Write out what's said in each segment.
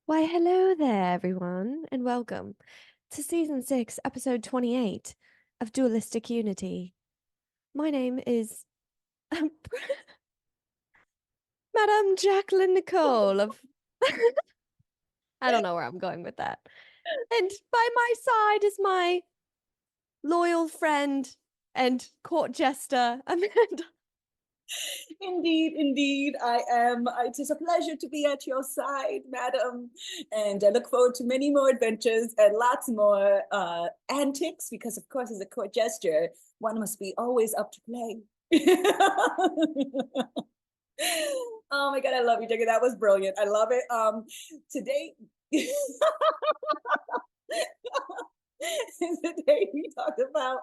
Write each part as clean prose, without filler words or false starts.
Why, hello there, everyone, and welcome to season 6, episode 28 of Dualistic Unity. My name is Madame Jacqueline Nicole of I don't know where I'm going with that. And by my side is my loyal friend and court jester, Amanda. Indeed, indeed, I am. It is a pleasure to be at your side, madam. And I look forward to many more adventures and lots more antics because, of course, as a court jester, one must be always up to play. Oh my God, I love you, Jackie. That was brilliant. I love it. Today, today we talked about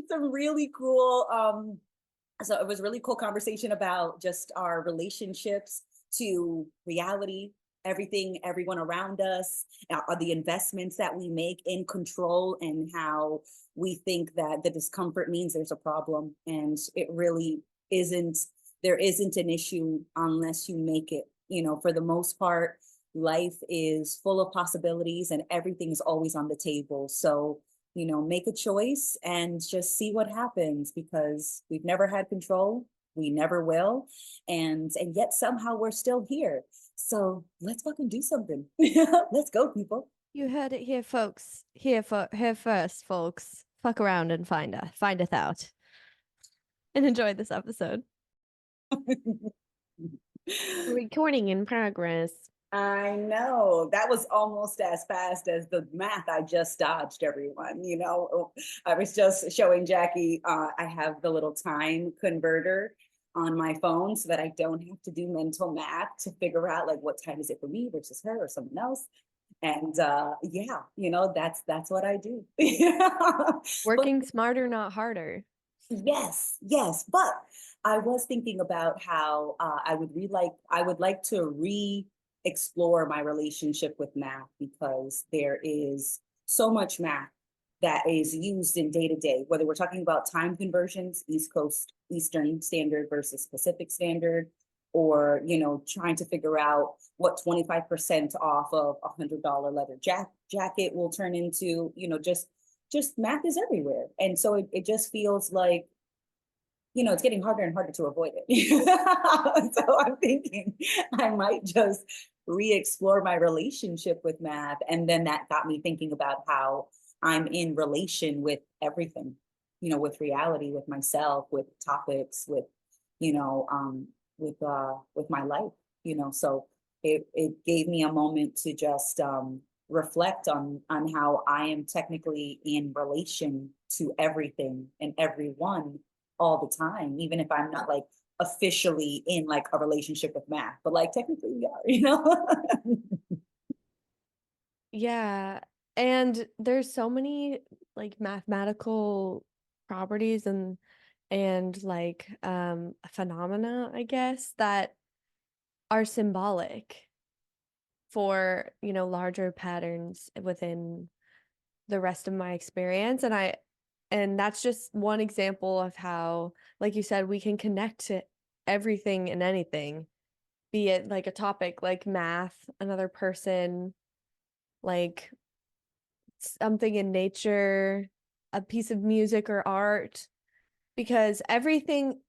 some really cool so it was a really cool conversation about just our relationships to reality, everything, everyone around us, the investments that we make in control, and how we think that the discomfort means there's a problem. And it really isn't, there isn't an issue unless you make it. For the most part, life is full of possibilities and everything is always on the table. So make a choice and just see what happens, because we've never had control. We never will. And yet somehow we're still here. So let's fucking do something. Let's go, people. You heard it here, folks. Here first, folks. Fuck around and findeth out. And enjoy this episode. Recording in progress. I know that was almost as fast as the math I just dodged, everyone. I was just showing Jackie, I have the little time converter on my phone so that I don't have to do mental math to figure out like what time is it for me versus her or someone else. And yeah, that's what I do. But Working smarter, not harder. yes, yes. But I was thinking about how I would like to re-explore my relationship with math, because there is so much math that is used in day to day, whether we're talking about time conversions, East Coast, Eastern Standard versus Pacific Standard, or, trying to figure out what 25% off of $100 leather jacket will turn into, just math is everywhere. And so it just feels like, it's getting harder and harder to avoid it. So I'm thinking I might just re-explore my relationship with math. And then that got me thinking about how I'm in relation with everything, with reality, with myself, with topics, you know, um, with my life, so it gave me a moment to just reflect on how I am technically in relation to everything and everyone all the time, even if I'm not like officially in like a relationship with math, but like technically we are. Yeah. And there's so many like mathematical properties and like phenomena, I guess, that are symbolic for, larger patterns within the rest of my experience. And that's just one example of how, like you said, we can connect to everything and anything, be it like a topic like math, another person, like something in nature, a piece of music or art, because everything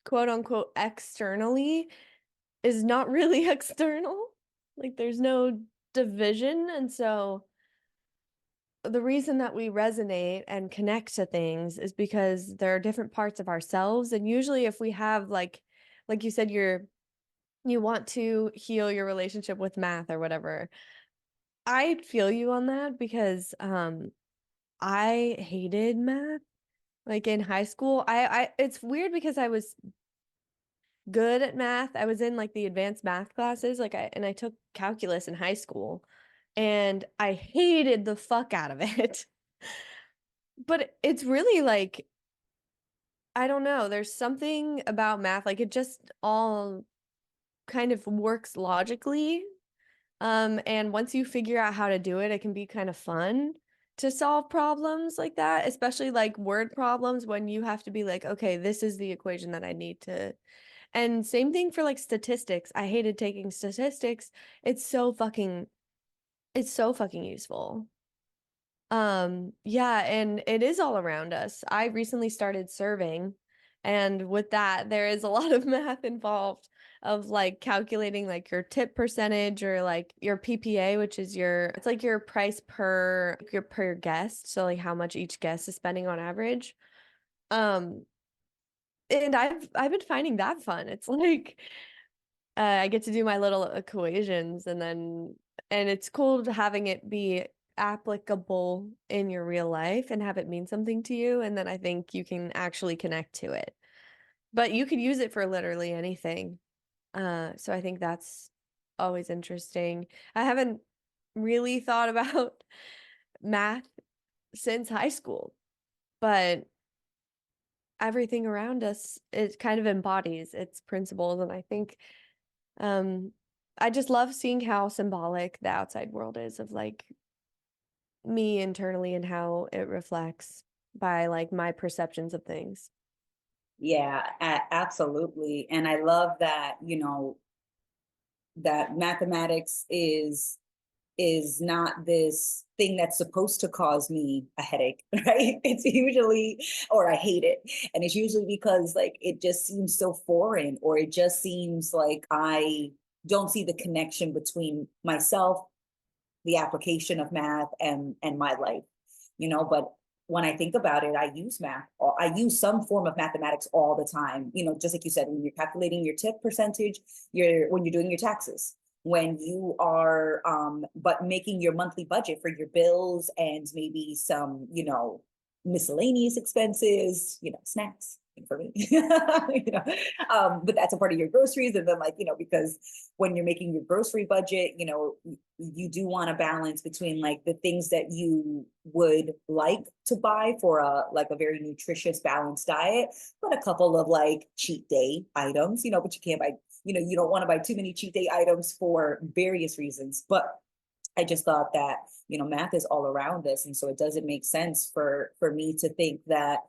quote unquote externally is not really external. Like there's no division. And so the reason that we resonate and connect to things is because there are different parts of ourselves. And usually if we have like you said, you want to heal your relationship with math or whatever. I feel you on that because I hated math. Like in high school, I it's weird because I was good at math. I was in like the advanced math classes, I took calculus in high school, and I hated the fuck out of it. But it's really like I don't know, there's something about math, like it just all kind of works logically. And once you figure out how to do it, it can be kind of fun to solve problems like that, especially like word problems when you have to be like, okay, this is the equation that I need to. And same thing for like statistics. I hated taking statistics. It's so fucking It's so fucking useful. Yeah, and it is all around us. I recently started serving, and with that, there is a lot of math involved of like calculating like your tip percentage or like your PPA, which is your it's like your price per guest, so like how much each guest is spending on average. Um, and I've been finding that fun. It's like I get to do my little equations and it's cool to having it be applicable in your real life and have it mean something to you. And then I think you can actually connect to it. But you could use it for literally anything. So I think that's always interesting. I haven't really thought about math since high school, but everything around us, it kind of embodies its principles. And I think Um, I just love seeing how symbolic the outside world is of like me internally and how it reflects by like my perceptions of things. Yeah, absolutely. And I love that, that mathematics is not this thing that's supposed to cause me a headache, right? It's usually, or I hate it. And it's usually because like it just seems so foreign, or it just seems like I don't see the connection between myself, the application of math, and my life, but when I think about it, I use math, or I use some form of mathematics all the time. Just like you said, when you're calculating your tip percentage, when you're doing your taxes, when you are but making your monthly budget for your bills and maybe some, miscellaneous expenses, snacks for me. But that's a part of your groceries. And then, like, because when you're making your grocery budget, you do want to balance between like the things that you would like to buy for a very nutritious, balanced diet, but a couple of like cheat day items, but you can't buy, you don't want to buy too many cheat day items for various reasons. But I just thought that, math is all around us. And so it doesn't make sense for me to think that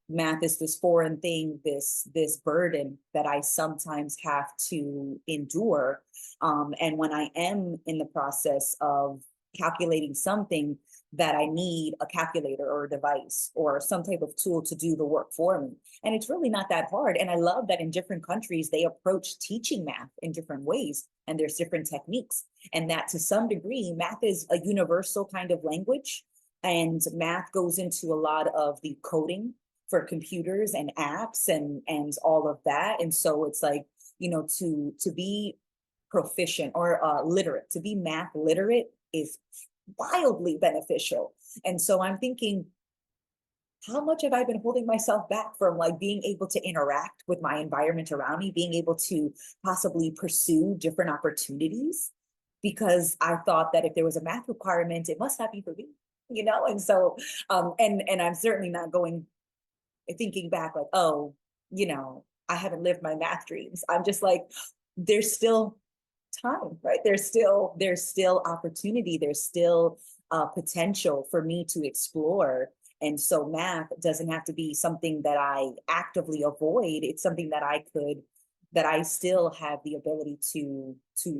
math is this foreign thing, this burden that I sometimes have to endure. And when I am in the process of calculating something, that I need a calculator or a device or some type of tool to do the work for me. And it's really not that hard. And I love that in different countries, they approach teaching math in different ways, and there's different techniques. And that to some degree, math is a universal kind of language. And math goes into a lot of the coding for computers and apps and all of that. And so it's like, to be proficient or literate, to be math literate is wildly beneficial. And so I'm thinking, how much have I been holding myself back from like being able to interact with my environment around me, being able to possibly pursue different opportunities? Because I thought that if there was a math requirement, it must not be for me, And so, and I'm certainly not going thinking back like, oh, I haven't lived my math dreams. I'm just like, there's still time, right? There's still opportunity. There's still potential for me to explore. And so math doesn't have to be something that I actively avoid. It's something that I still have the ability to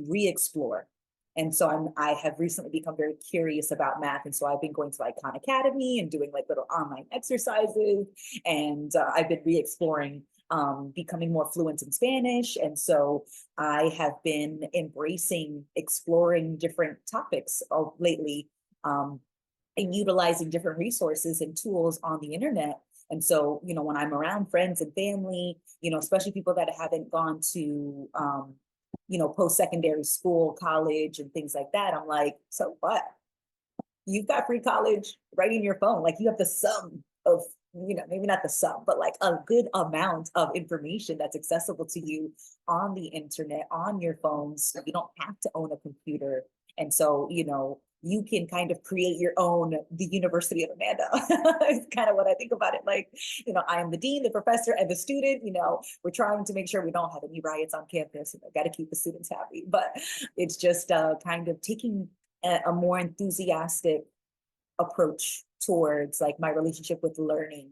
re-explore. And so I have recently become very curious about math. And so I've been going to like Khan Academy and doing like little online exercises. And I've been re-exploring becoming more fluent in Spanish. And so I have been embracing exploring different topics lately, and utilizing different resources and tools on the internet. And so, when I'm around friends and family, especially people that haven't gone to, post-secondary school, college, and things like that, I'm like, so what? You've got free college right in your phone. Like you have the sum of, maybe not the sum, but like a good amount of information that's accessible to you on the internet, on your phones. So you don't have to own a computer. And so, you can kind of create your own, the University of Amanda. It's kind of what I think about it. Like, I am the dean, the professor, and the student. We're trying to make sure we don't have any riots on campus. Got to keep the students happy. But it's just kind of taking a more enthusiastic approach towards like my relationship with learning.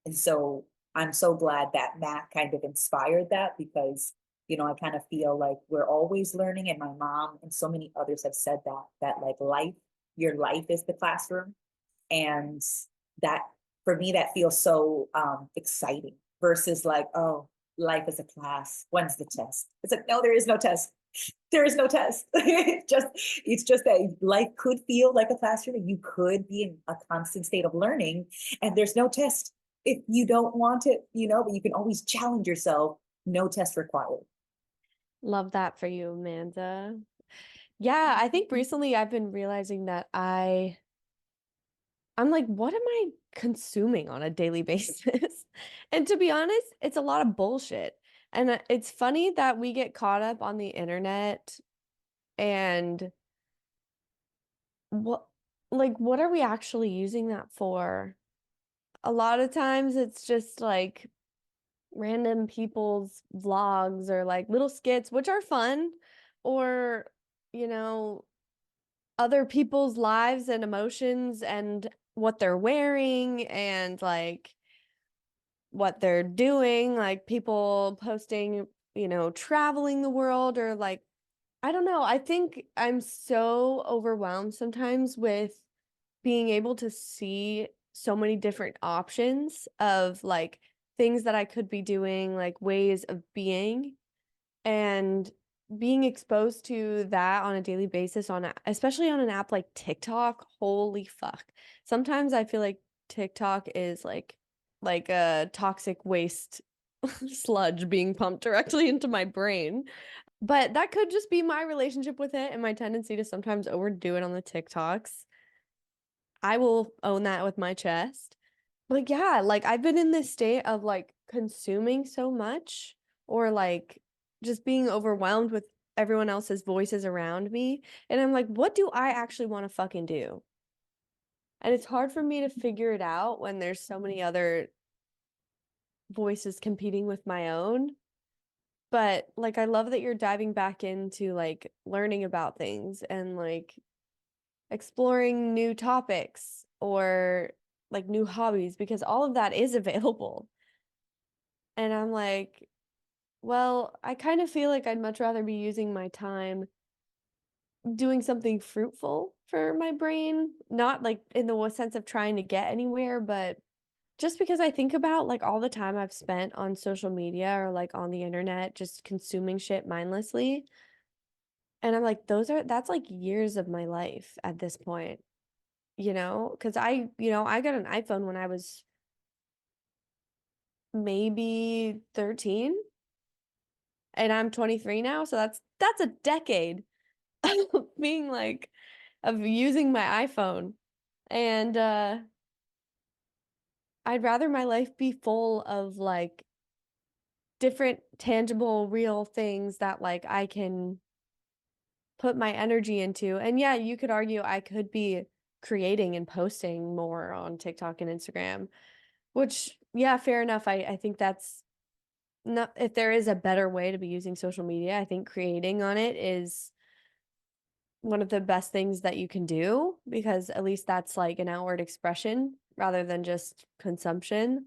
And so I'm so glad that math kind of inspired that, because I kind of feel like we're always learning, and my mom and so many others have said that like your life is the classroom. And that, for me, that feels so exciting versus like, oh, life is a class. When's the test? It's like, no, there is no test. There is no test. It's just that life could feel like a classroom, and you could be in a constant state of learning, and there's no test if you don't want it, but you can always challenge yourself. No test required. Love that for you, Amanda. Yeah, I think recently I've been realizing that I'm like, what am I consuming on a daily basis? And to be honest, it's a lot of bullshit. And it's funny that we get caught up on the internet and what what are we actually using that for? A lot of times it's just like random people's vlogs or like little skits, which are fun, or, you know, other people's lives and emotions and what they're wearing and like what they're doing, like people posting, traveling the world or like, I don't know. I think I'm so overwhelmed sometimes with being able to see so many different options of like things that I could be doing, like ways of being, and being exposed to that on a daily basis especially on an app like TikTok. Holy fuck. Sometimes I feel like TikTok is like a toxic waste sludge being pumped directly into my brain. But that could just be my relationship with it and my tendency to sometimes overdo it on the TikToks. I will own that with my chest. But yeah, like I've been in this state of like consuming so much or like just being overwhelmed with everyone else's voices around me. And I'm like, what do I actually want to fucking do? And it's hard for me to figure it out when there's so many other voices competing with my own. But like, I love that you're diving back into like learning about things and like exploring new topics or like new hobbies because all of that is available. And I'm like, well, I kind of feel like I'd much rather be using my time doing something fruitful for my brain, not like in the sense of trying to get anywhere, but just because I think about like all the time I've spent on social media or like on the internet just consuming shit mindlessly. And I'm like, that's like years of my life at this point, because I got an iPhone when I was maybe 13 and I'm 23 now, so that's a decade of being like of using my iPhone. And I'd rather my life be full of like different tangible real things that like I can put my energy into. And yeah, you could argue I could be creating and posting more on TikTok and Instagram, which yeah, fair enough. I think that's not, if there is a better way to be using social media, I think creating on it is one of the best things that you can do because at least that's like an outward expression rather than just consumption.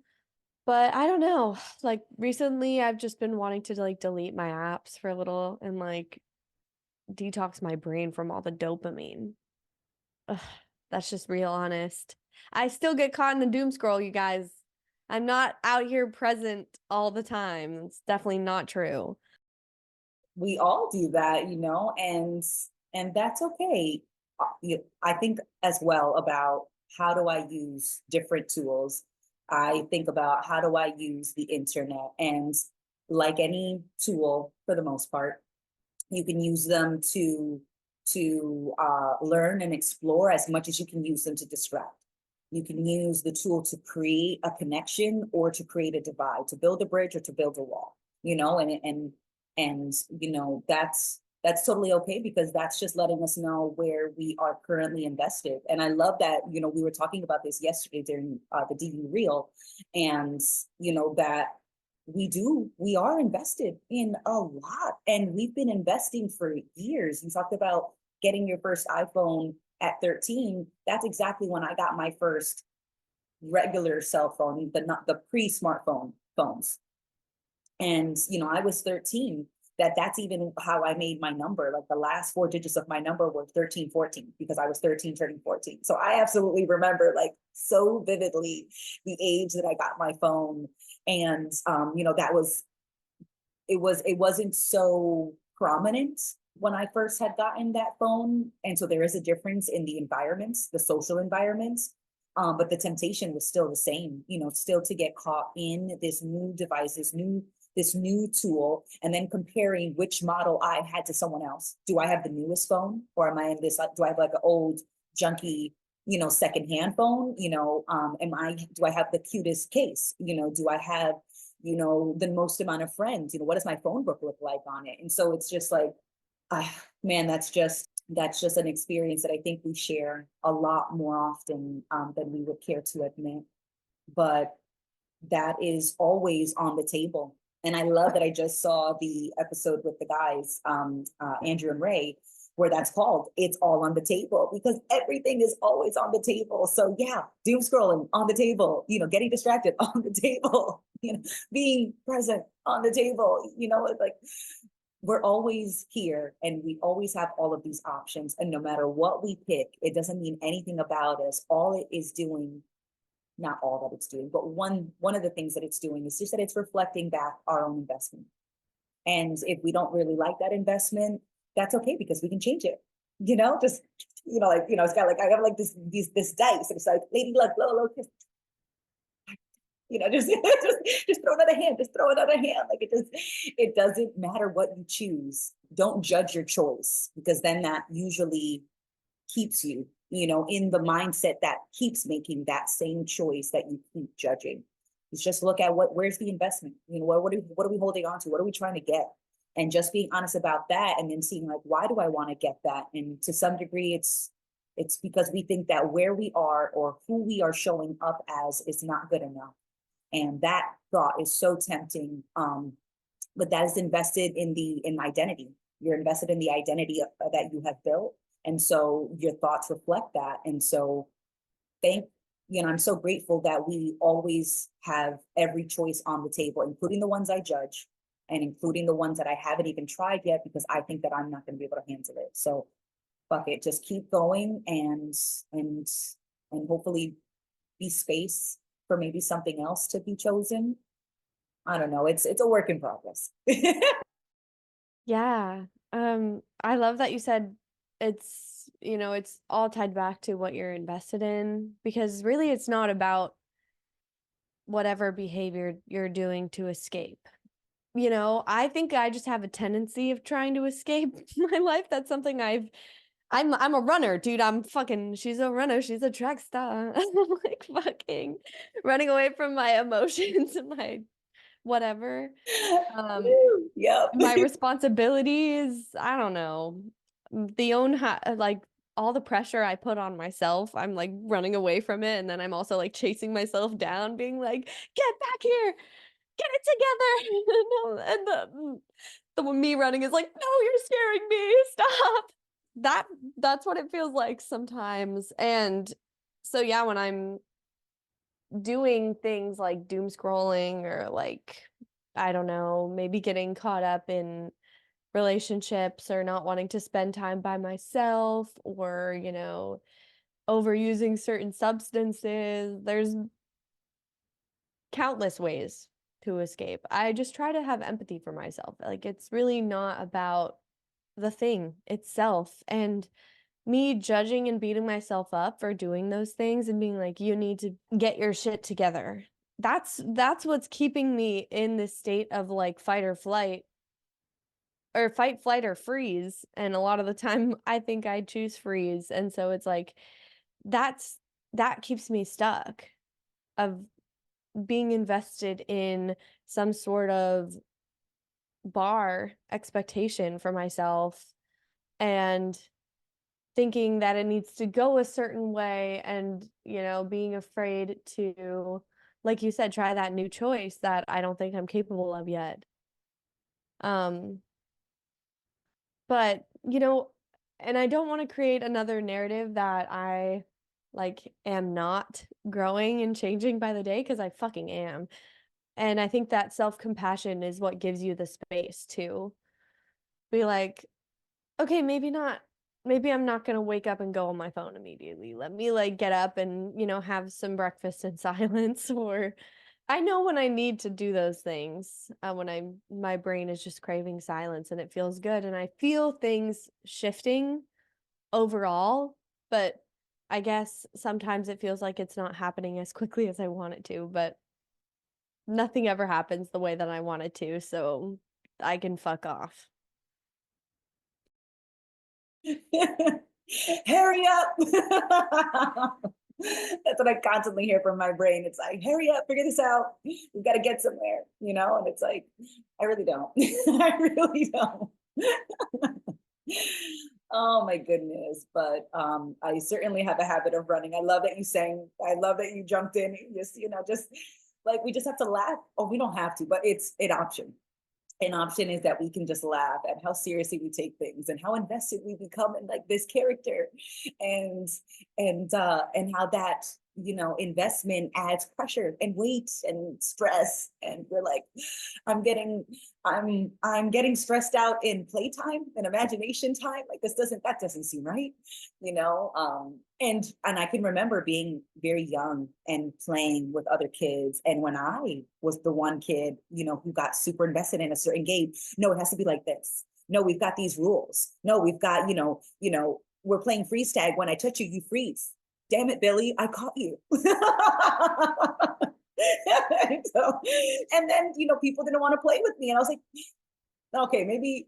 But I don't know. Like recently I've just been wanting to like delete my apps for a little and like detox my brain from all the dopamine. Ugh, that's just real honest. I still get caught in the doom scroll, you guys. I'm not out here present all the time. It's definitely not true. We all do that, and that's okay. I think as well about how do I use different tools. I think about how do I use the internet, and like any tool, for the most part, you can use them to learn and explore as much as you can use them to distract. You can use the tool to create a connection or to create a divide, to build a bridge or to build a wall. And that's totally okay, because that's just letting us know where we are currently invested. And I love that, we were talking about this yesterday during the DV reel, and that we are invested in a lot, and we've been investing for years. You talked about getting your first iPhone at 13. That's exactly when I got my first regular cell phone, but not the pre-smartphone phones. And I was 13. that's even how I made my number. Like the last four digits of my number were 13, 14, because I was 13 turning 14. So I absolutely remember like so vividly the age that I got my phone. And that was it wasn't so prominent when I first had gotten that phone. And so there is a difference in the environments, the social environments. But the temptation was still the same, still to get caught in this new device, this new tool, and then comparing which model I had to someone else. Do I have the newest phone, or am I in this? Do I have like an old junky, secondhand phone? Do I have the cutest case? Do I have the most amount of friends? What does my phone book look like on it? And so it's just like, man, that's just an experience that I think we share a lot more often than we would care to admit. But that is always on the table. And I love that I just saw the episode with the guys, Andrew and Ray, where that's called "It's All on the Table," because everything is always on the table. So yeah, doom scrolling on the table, getting distracted on the table, being present on the table, it's like we're always here and we always have all of these options. And no matter what we pick, it doesn't mean anything about us. All it is doing, not all that it's doing, but one of the things that it's doing is just that it's reflecting back our own investment. And if we don't really like that investment, that's okay, because we can change it. Just it's got like I have like this dice, and it's like lady luck, blow, blow, just throw another hand, just throw another hand. Like it doesn't matter what you choose. Don't judge your choice, because then that usually keeps you, in the mindset that keeps making that same choice that you keep judging. It's just look at where's the investment? What are we holding on to? What are we trying to get? And just being honest about that, and then seeing like, why do I want to get that? And to some degree, it's because we think that where we are or who we are showing up as is not good enough. And that thought is so tempting. But that is invested in identity. You're invested in the identity that you have built, and so your thoughts reflect that. And so thank I'm so grateful that we always have every choice on the table, including the ones I judge, and including the ones that I haven't even tried yet, because I think that I'm not going to be able to handle it. So fuck it, just keep going, and hopefully be space for maybe something else to be chosen. I don't know. It's a work in progress. Yeah. I love that you said it's all tied back to what you're invested in, because really it's not about whatever behavior you're doing to escape. I think I just have a tendency of trying to escape my life. That's something I'm a runner, dude. She's a runner. She's a track star. I'm like fucking running away from my emotions and my whatever. Um, Yep. my responsibility is, I don't know, like all the pressure I put on myself, I'm like running away from it. And then I'm also like chasing myself down, being like, get back here, get it together. No, and the me running is like, no, you're scaring me. Stop. That that's what it feels like sometimes. And so yeah, when I'm doing things like doom scrolling or like, I don't know, maybe getting caught up in relationships or not wanting to spend time by myself or, overusing certain substances, there's countless ways to escape. I just try to have empathy for myself. Like, it's really not about the thing itself. And me judging and beating myself up for doing those things and being like, you need to get your shit together. That's what's keeping me in this state of like fight or flight, or fight, flight, or freeze. And a lot of the time I think I choose freeze. And so it's like that's that keeps me stuck, of being invested in some sort of bar expectation for myself, and thinking that it needs to go a certain way, and being afraid to, like you said, try that new choice that I don't think I'm capable of yet. um but and I don't want to create another narrative that I like am not growing and changing by the day, because I fucking am. And I think that self-compassion is what gives you the space to, be like, okay, maybe I'm not gonna wake up and go on my phone immediately. Let me like get up and, have some breakfast in silence. Or I know when I need to do those things, when my brain is just craving silence and it feels good and I feel things shifting overall, but I guess sometimes it feels like it's not happening as quickly as I want it to, but nothing ever happens the way that I want it to, so I can fuck off. Hurry up. That's what I constantly hear from my brain. It's like, hurry up, figure this out. We've got to get somewhere, And it's like, I really don't. I really don't. Oh my goodness. But I certainly have a habit of running. I love that you sang. I love that you jumped in. Just, just like we just have to laugh. Oh, we don't have to, but it's an option. An option is that we can just laugh at how seriously we take things and how invested we become in like this character, and and how that investment adds pressure and weight and stress, and we're like, I'm getting I'm getting stressed out in playtime and imagination time. Like that doesn't seem right, and I can remember being very young and playing with other kids. And when I was the one kid, who got super invested in a certain game, no, it has to be like this. No, we've got these rules. No, we've got, we're playing freeze tag. When I touch you, you freeze. Damn it, Billy, I caught you. So, and then, people didn't want to play with me. And I was like, okay, maybe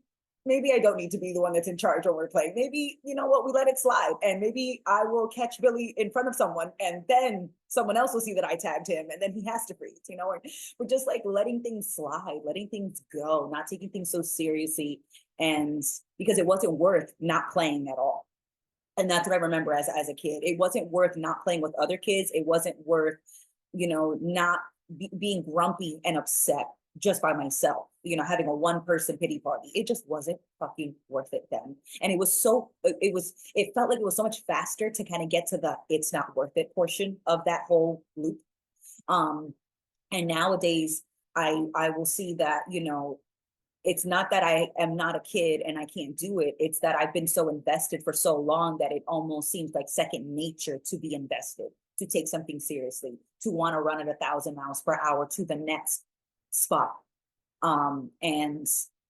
I don't need to be the one that's in charge when we're playing. Maybe, we let it slide. And maybe I will catch Billy in front of someone and then someone else will see that I tagged him and then he has to freeze, or we're just like letting things slide, letting things go, not taking things so seriously. And because it wasn't worth not playing at all. And that's what I remember as a kid. It wasn't worth not playing with other kids. It wasn't worth, not being grumpy and upset just by myself, having a one person pity party. It just wasn't fucking worth it then. And it felt like it was so much faster to kind of get to the it's not worth it portion of that whole loop. Um, and nowadays I will see that, it's not that I am not a kid and I can't do it. It's that I've been so invested for so long that it almost seems like second nature to be invested, to take something seriously, to want to run at 1,000 miles per hour to the next spot. Um, and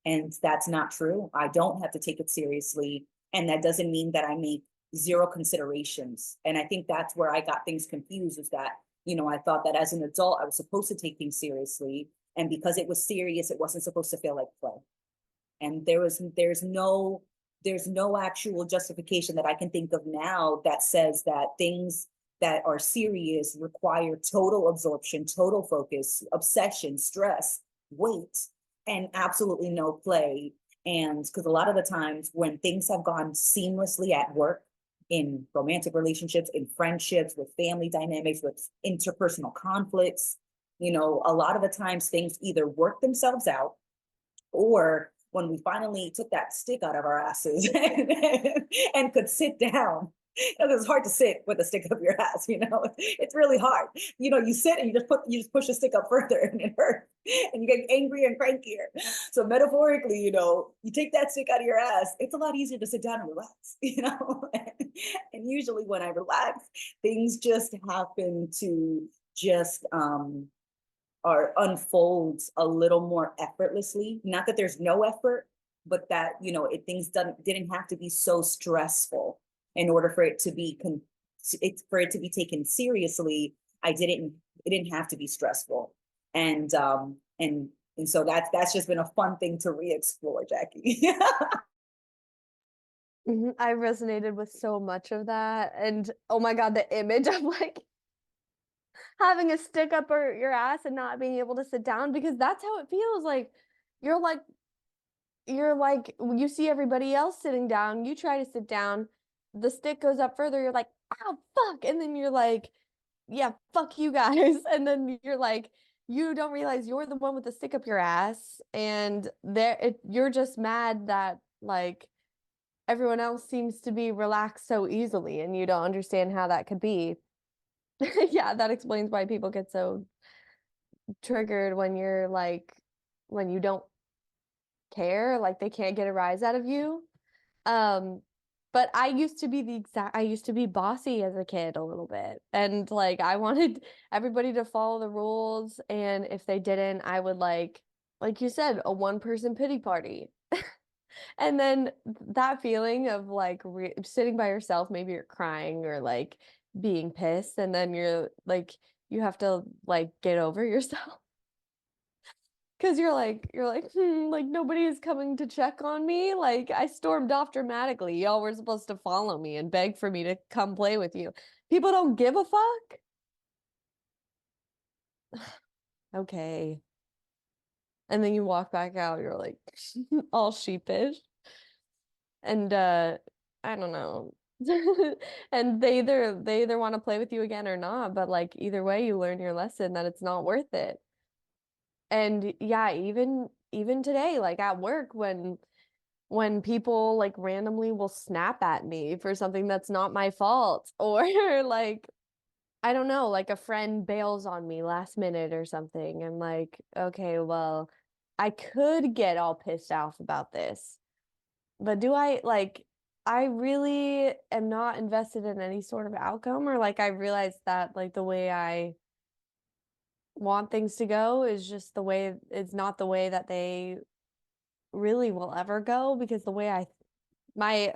and that's not true. I don't have to take it seriously. And that doesn't mean that I make zero considerations. And I think that's where I got things confused, is that, I thought that as an adult, I was supposed to take things seriously. And because it was serious, it wasn't supposed to feel like play. And there's no actual justification that I can think of now that says that things that are serious require total absorption, total focus, obsession, stress, weight, and absolutely no play. And because a lot of the times when things have gone seamlessly at work, in romantic relationships, in friendships, with family dynamics, with interpersonal conflicts, a lot of the times things either work themselves out, or when we finally took that stick out of our asses and could sit down. It's hard to sit with a stick up your ass, it's really hard. You sit and you just push the stick up further and it hurts. And you get angrier and crankier. So metaphorically, you take that stick out of your ass, it's a lot easier to sit down and relax, And usually when I relax, things just happen to just or unfolds a little more effortlessly. Not that there's no effort, but that things didn't have to be so stressful in order for it to be for it to be taken seriously. It didn't have to be stressful, and so that's just been a fun thing to re-explore, Jackie. I resonated with so much of that. And oh my God, the image of like having a stick up your ass and not being able to sit down, because that's how it feels. Like you're like you see everybody else sitting down, you try to sit down, the stick goes up further, you're like, oh fuck, and then you're like, yeah, fuck you guys. And then you're like, you don't realize you're the one with the stick up your ass, and you're just mad that like everyone else seems to be relaxed so easily and you don't understand how that could be. Yeah, that explains why people get so triggered when you're like when you don't care, like they can't get a rise out of you. Um, but I used to be bossy as a kid a little bit. And like I wanted everybody to follow the rules. And if they didn't, I would like you said, a one person pity party. And then that feeling of like sitting by yourself, maybe you're crying or like being pissed, and then you're like, you have to like get over yourself. Because like nobody is coming to check on me. Like I stormed off dramatically. Y'all were supposed to follow me and beg for me to come play with you. People don't give a fuck. Okay. And then you walk back out, you're like all sheepish. And I don't know. And they either want to play with you again or not, but like either way you learn your lesson that it's not worth it. And yeah, even today, like at work, when people like randomly will snap at me for something that's not my fault, or like I don't know, like a friend bails on me last minute or something, and like, okay, well, I could get all pissed off about this, but do I like I really am not invested in any sort of outcome, or like I realize that like the way I want things to go is just the way it's not the way that they really will ever go, because the way my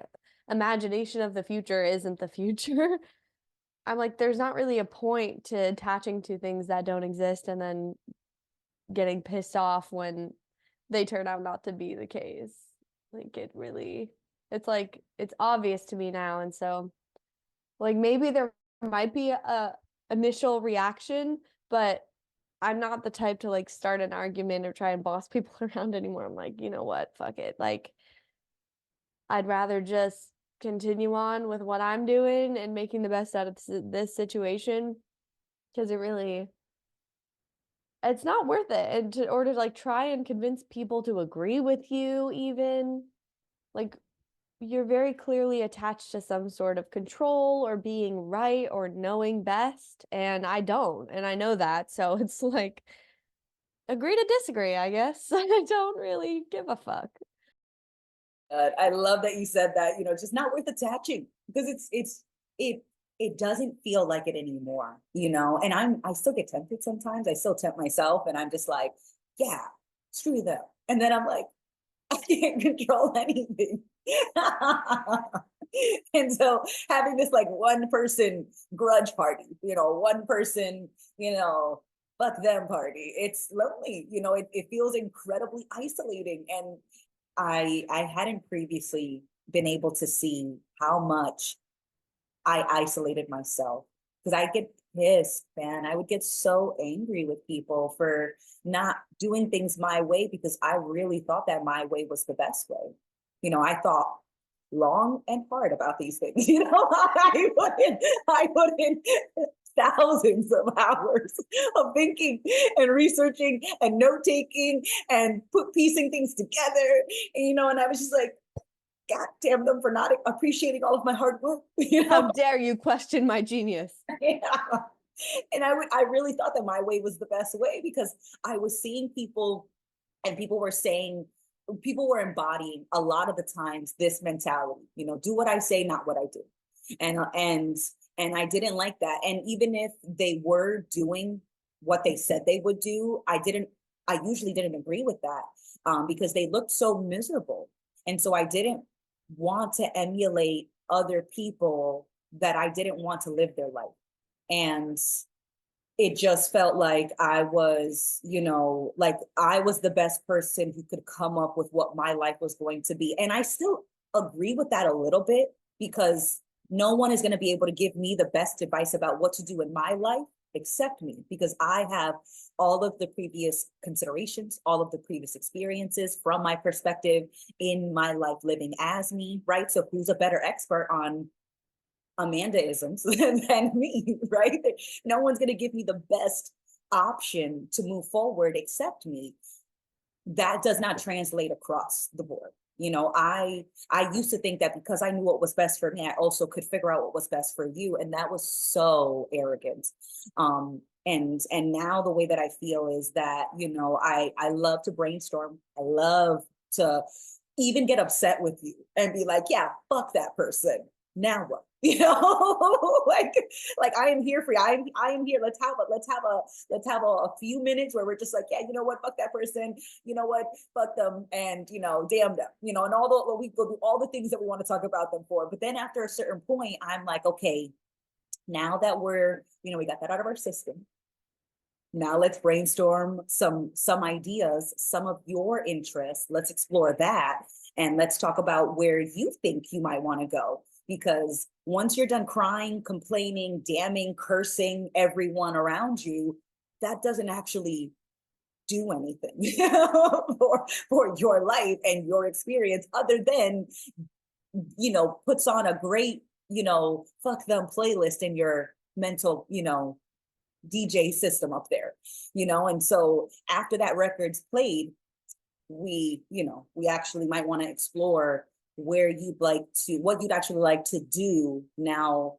imagination of the future isn't the future. I'm like, there's not really a point to attaching to things that don't exist and then getting pissed off when they turn out not to be the case. Like it's like it's obvious to me now. And so like maybe there might be a initial reaction, but I'm not the type to like start an argument or try and boss people around anymore. I'm like, you know what? Fuck it. Like I'd rather just continue on with what I'm doing and making the best out of this situation, because it's not worth it. And or to like try and convince people to agree with you, even like you're very clearly attached to some sort of control or being right or knowing best, and I don't, and I know that. So it's like agree to disagree, I guess. I don't really give a fuck. I love that you said that, just not worth attaching because it it doesn't feel like it anymore, and I still get tempted sometimes. I still tempt myself and I'm just like, yeah, screw them. And then I'm like, I can't control anything. And so having this like one person grudge party, one person, fuck them party, it's lonely, it feels incredibly isolating. And I hadn't previously been able to see how much I isolated myself because I get pissed, man. I would get so angry with people for not doing things my way because I really thought that my way was the best way. I thought long and hard about these things. I put in thousands of hours of thinking and researching and note taking and piecing things together. And I was just like, God damn them for not appreciating all of my hard work. How dare you question my genius? Yeah. And I really thought that my way was the best way because I was seeing people and people were embodying a lot of the times this mentality, do what I say, not what I do. And I didn't like that. And even if they were doing what they said they would do, I usually didn't agree with that because they looked so miserable. And so I didn't want to emulate other people that I didn't want to live their life. And it just felt like I was, like I was the best person who could come up with what my life was going to be. And I still agree with that a little bit because no one is going to be able to give me the best advice about what to do in my life except me, because I have all of the previous considerations, all of the previous experiences from my perspective in my life living as me, right? So who's a better expert on Amanda-isms than me, right? No one's going to give me the best option to move forward except me. That does not translate across the board. I used to think that because I knew what was best for me, I also could figure out what was best for you, and that was so arrogant. And now the way that I feel is that I love to brainstorm. I love to even get upset with you and be like, yeah, fuck that person. Now what? Like, I am here for you. I am here. Let's have a few minutes where we're just like, yeah, you know what, fuck that person. You know what, fuck them, and damn them. And all the we go do all the things that we want to talk about them for. But then after a certain point, I'm like, okay, now that we got that out of our system, now let's brainstorm some ideas, some of your interests. Let's explore that, and let's talk about where you think you might want to go. Because once you're done crying, complaining, damning, cursing everyone around you, that doesn't actually do anything for your life and your experience, other than puts on a great fuck them playlist in your mental DJ system up there. And so after that record's played, we actually might want to explore what you'd actually like to do now.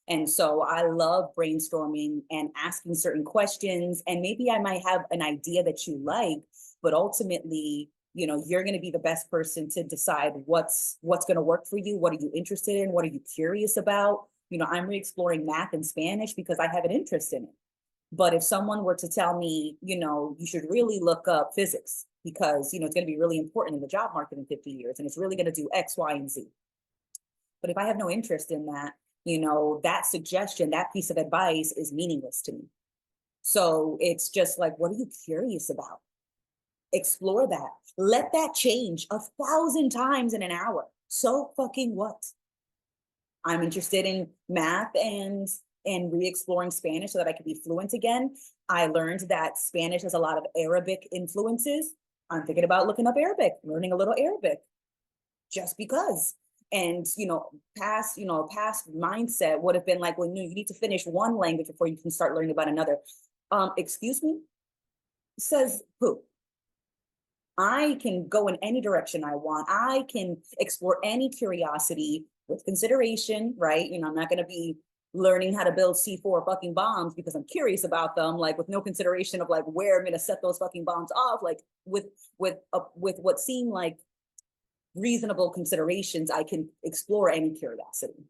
And so I love brainstorming and asking certain questions. And maybe I might have an idea that you like, but ultimately, you're going to be the best person to decide what's going to work for you. What are you interested in? What are you curious about? I'm re-exploring math and Spanish because I have an interest in it. But if someone were to tell me, you should really look up physics because, it's going to be really important in the job market in 50 years and it's really going to do X, Y, and Z. But if I have no interest in that, that suggestion, that piece of advice is meaningless to me. So it's just like, what are you curious about? Explore that. Let that change 1,000 times in an hour. So fucking what? I'm interested in math and re-exploring Spanish so that I could be fluent again. I learned that Spanish has a lot of Arabic influences. I'm thinking about looking up Arabic, learning a little Arabic, just because. And past mindset would have been like, well, you need to finish one language before you can start learning about another. Excuse me? Says who? I can go in any direction I want. I can explore any curiosity with consideration, right? I'm not going to be learning how to build C4 fucking bombs because I'm curious about them, like with no consideration of like where I'm going to set those fucking bombs off, like with what seem like reasonable considerations. I can explore any curiosity.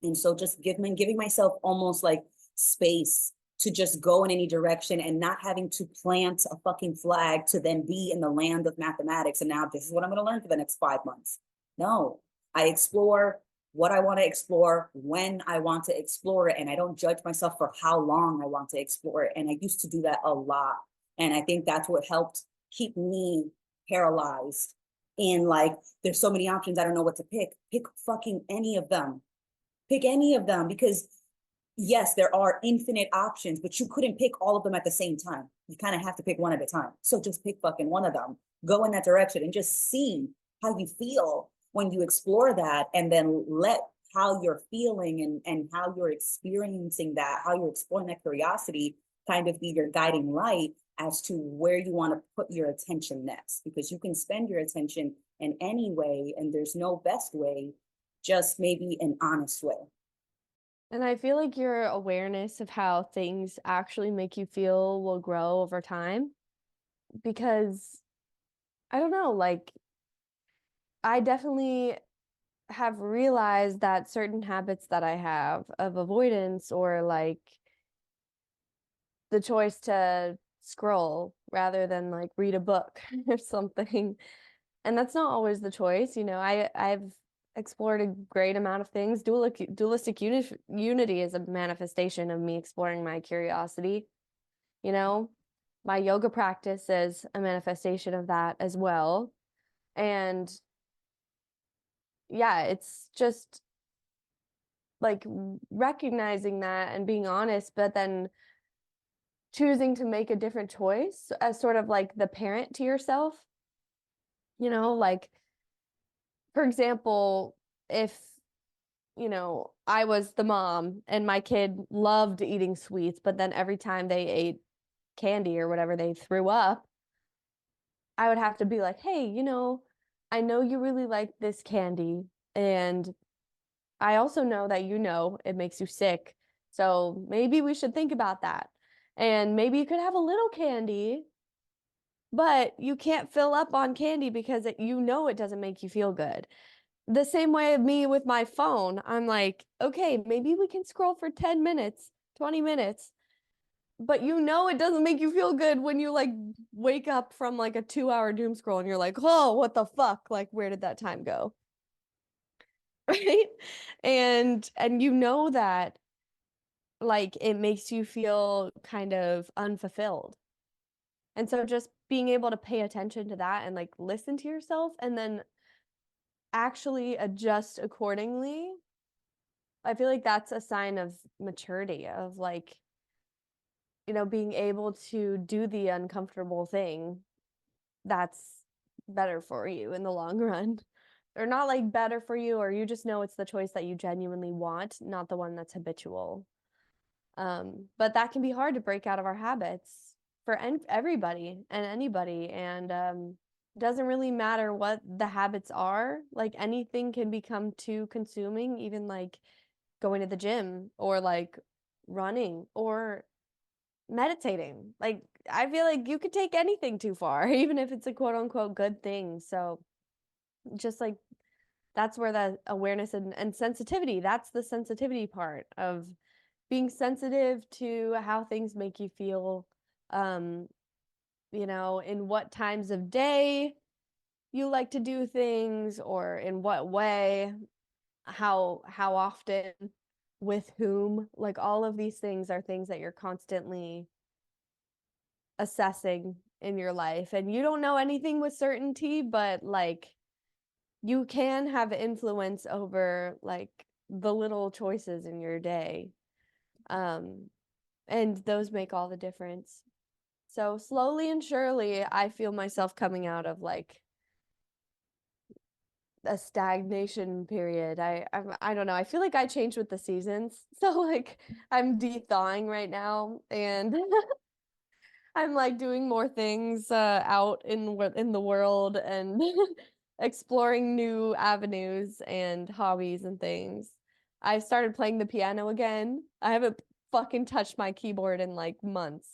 And so just giving myself almost like space to just go in any direction and not having to plant a fucking flag to then be in the land of mathematics. And now this is what I'm going to learn for the next 5 months. No, I explore what I want to explore when I want to explore it. And I don't judge myself for how long I want to explore it. And I used to do that a lot. And I think that's what helped keep me paralyzed in like, there's so many options. I don't know what to pick. Pick fucking any of them. Pick any of them, because yes, there are infinite options, but you couldn't pick all of them at the same time. You kind of have to pick one at a time. So just pick fucking one of them, go in that direction and just see how you feel when you explore that, and then let how you're feeling and how you're experiencing that, how you're exploring that curiosity kind of be your guiding light as to where you want to put your attention next, because you can spend your attention in any way and there's no best way, just maybe an honest way. And I feel like your awareness of how things actually make you feel will grow over time because I don't know, like I definitely have realized that certain habits that I have of avoidance or like the choice to scroll rather than like read a book or something. And that's not always the choice, I've explored a great amount of things. Dualistic unity is a manifestation of me exploring my curiosity, you know. My yoga practice is a manifestation of that as well. And yeah, it's just like recognizing that and being honest, but then choosing to make a different choice as sort of like the parent to yourself, like for example, if I was the mom and my kid loved eating sweets, but then every time they ate candy or whatever, they threw up, I would have to be like, hey, I know you really like this candy, and I also know that it makes you sick. So maybe we should think about that. And maybe you could have a little candy, but you can't fill up on candy because you know it doesn't make you feel good. The same way of me with my phone. I'm like, okay, maybe we can scroll for 10 minutes, 20 minutes, but you know it doesn't make you feel good when you like wake up from like a 2-hour doom scroll and you're like, oh, what the fuck? Like, where did that time go? Right? And you know that like it makes you feel kind of unfulfilled. And so just being able to pay attention to that and like listen to yourself and then actually adjust accordingly, I feel like that's a sign of maturity, of like, being able to do the uncomfortable thing that's better for you in the long run. Or not like better for you, or you just know it's the choice that you genuinely want, not the one that's habitual. But that can be hard to break out of our habits for everybody and anybody. And doesn't really matter what the habits are. Like anything can become too consuming, even like going to the gym or like running or meditating. Like I feel like you could take anything too far, even if it's a quote unquote good thing. So just like that's where the awareness and sensitivity, that's the sensitivity part of being sensitive to how things make you feel, um, in what times of day you like to do things or in what way, how often, with whom, like all of these things are things that you're constantly assessing in your life. And you don't know anything with certainty, but like you can have influence over like the little choices in your day. Um, and those make all the difference. So slowly and surely, I feel myself coming out of like a stagnation period. I don't know. I feel like I change with the seasons. So like I'm de-thawing right now, and I'm like doing more things out in the world and exploring new avenues and hobbies and things. I started playing the piano again. I haven't fucking touched my keyboard in like months.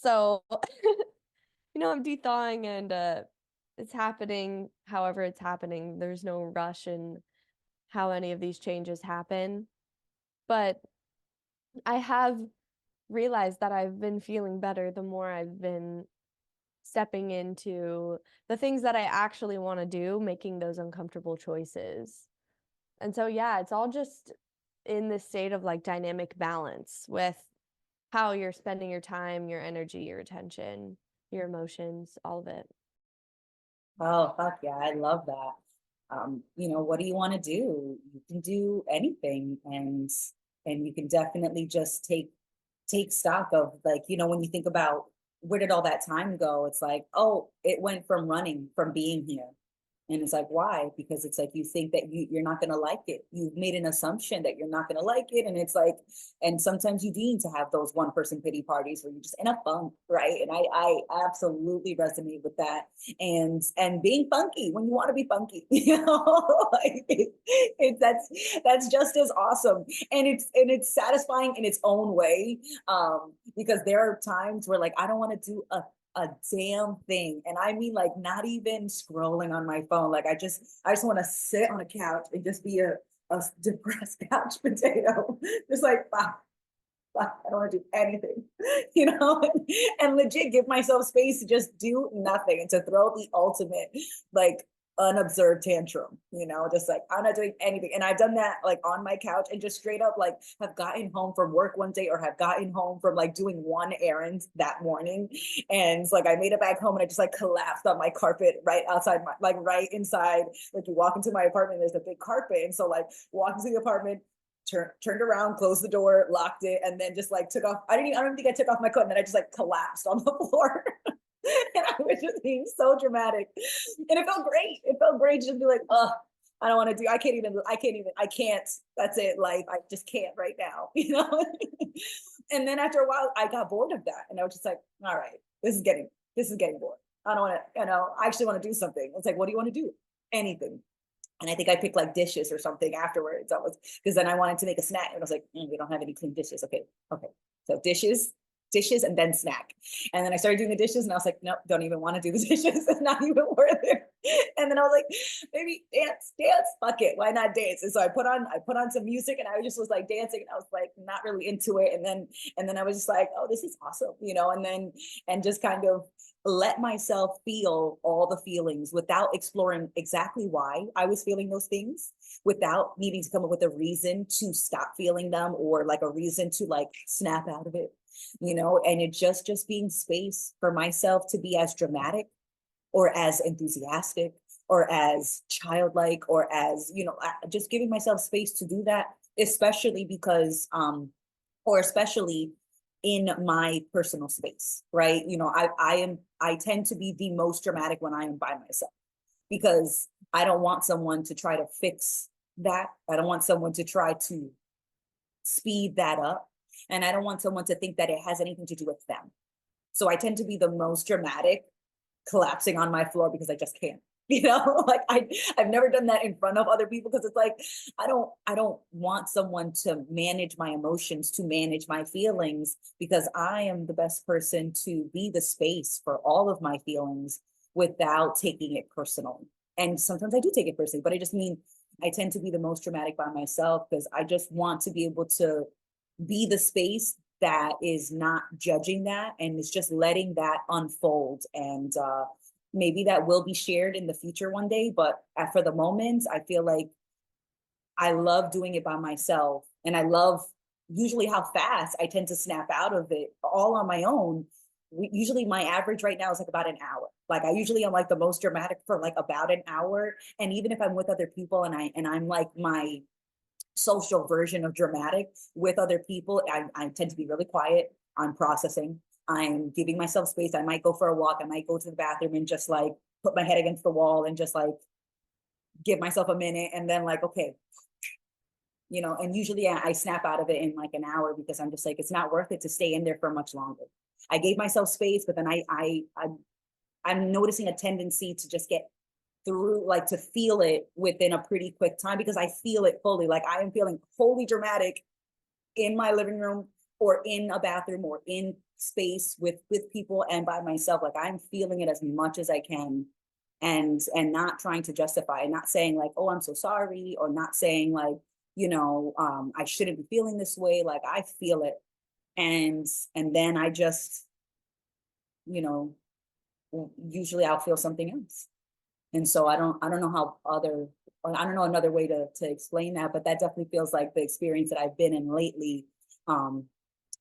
So, I'm de-thawing and it's happening however it's happening. There's no rush in how any of these changes happen. But I have realized that I've been feeling better the more I've been stepping into the things that I actually want to do, making those uncomfortable choices. And so, yeah, it's all just in this state of like dynamic balance with how you're spending your time, your energy, your attention, your emotions, all of it. Oh, fuck yeah, I love that. What do you want to do? You can do anything, and you can definitely just take stock of, like, when you think about where did all that time go, it's like, oh, it went from running, from being here. And it's like, why? Because it's like you think that you're not going to like it. You've made an assumption that you're not going to like it. And it's like, and sometimes you need to have those one person pity parties where you just in a funk, right? And I absolutely resonate with that. And being funky when you want to be funky, like that's just as awesome. And it's satisfying in its own way. Because there are times where like I don't want to do a damn thing. And I mean like not even scrolling on my phone. Like I just want to sit on a couch and just be a depressed couch potato. Just like I don't want to do anything, and legit give myself space to just do nothing and to throw the ultimate like unobserved tantrum, just like I'm not doing anything. And I've done that like on my couch and just straight up like have gotten home from work one day or have gotten home from like doing one errand that morning. And it's like I made it back home and I just like collapsed on my carpet right outside like right inside. Like you walk into my apartment, there's a big carpet. And so like walking to the apartment, turned around, closed the door, locked it, and then just like took off. I don't think I took off my coat, and then I just like collapsed on the floor. And I was just being so dramatic. And it felt great. It felt great to just be like, oh, I don't want to do, I can't. That's it. Life. I just can't right now, And then after a while, I got bored of that. And I was just like, all right, this is getting bored. I don't want to, I actually want to do something. It's like, what do you want to do? Anything. And I think I picked like dishes or something afterwards. I was because then I wanted to make a snack and I was like, we don't have any clean dishes. Okay. So dishes, dishes and then snack. And then I started doing the dishes and I was like, nope, don't even want to do the dishes. It's not even worth it. And then I was like, maybe dance, fuck it. Why not dance? And so I put on some music and I just was like dancing and I was like not really into it. And then I was just like, oh, this is awesome, you know, and just kind of let myself feel all the feelings without exploring exactly why I was feeling those things, without needing to come up with a reason to stop feeling them or like a reason to like snap out of it, you know, and it just being space for myself to be as dramatic or as enthusiastic or as childlike or as, you know, just giving myself space to do that, especially because or especially in my personal space, right? You know, I tend to be the most dramatic when I am by myself because I don't want someone to try to fix that. I don't want someone to try to speed that up. And I don't want someone to think that it has anything to do with them. So I tend to be the most dramatic, collapsing on my floor because I just can't. You know, like I've never done that in front of other people because it's like I don't want someone to manage my emotions, to manage my feelings, because I am the best person to be the space for all of my feelings without taking it personally. And sometimes I do take it personally, but I just mean I tend to be the most dramatic by myself because I just want to be able to be the space that is not judging that and is just letting that unfold. And maybe that will be shared in the future one day. But for the moment, I feel like I love doing it by myself. And I love usually how fast I tend to snap out of it all on my own. Usually my average right now is like about an hour. Like I usually am like the most dramatic for like about an hour. And even if I'm with other people and I'm like my social version of dramatic with other people, I tend to be really quiet. I'm processing. I'm giving myself space. I might go for a walk. I might go to the bathroom and just like put my head against the wall and just like give myself a minute and then like, okay, you know, and usually I snap out of it in like an hour because I'm just like, it's not worth it to stay in there for much longer. I gave myself space, but then I'm noticing a tendency to just get through, like to feel it within a pretty quick time because I feel it fully. Like I am feeling wholly dramatic in my living room or in a bathroom or in space with people and by myself. Like I'm feeling it as much as I can and not trying to justify and not saying like, oh, I'm so sorry, or not saying like, you know, I shouldn't be feeling this way. Like I feel it. And then I just, you know, usually I'll feel something else. And so I don't know how other, or I don't know another way to explain that, but that definitely feels like the experience that I've been in lately. Um,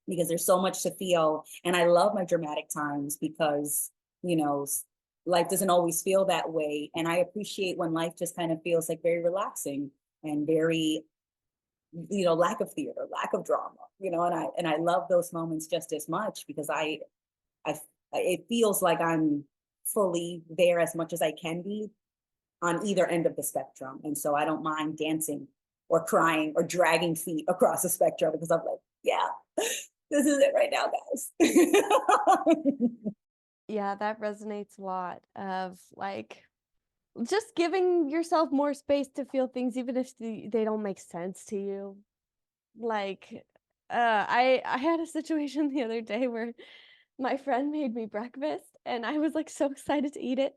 because there's so much to feel. And I love my dramatic times because, you know, life doesn't always feel that way. And I appreciate when life just kind of feels like very relaxing and very, you know, lack of theater, lack of drama, you know, and I love those moments just as much because I it feels like I'm fully there as much as I can be on either end of the spectrum. And so I don't mind dancing or crying or dragging feet across the spectrum because I'm like, yeah, this is it right now, guys. Yeah, that resonates a lot of like just giving yourself more space to feel things even if they don't make sense to you. Like I had a situation the other day where my friend made me breakfast and I was like so excited to eat it.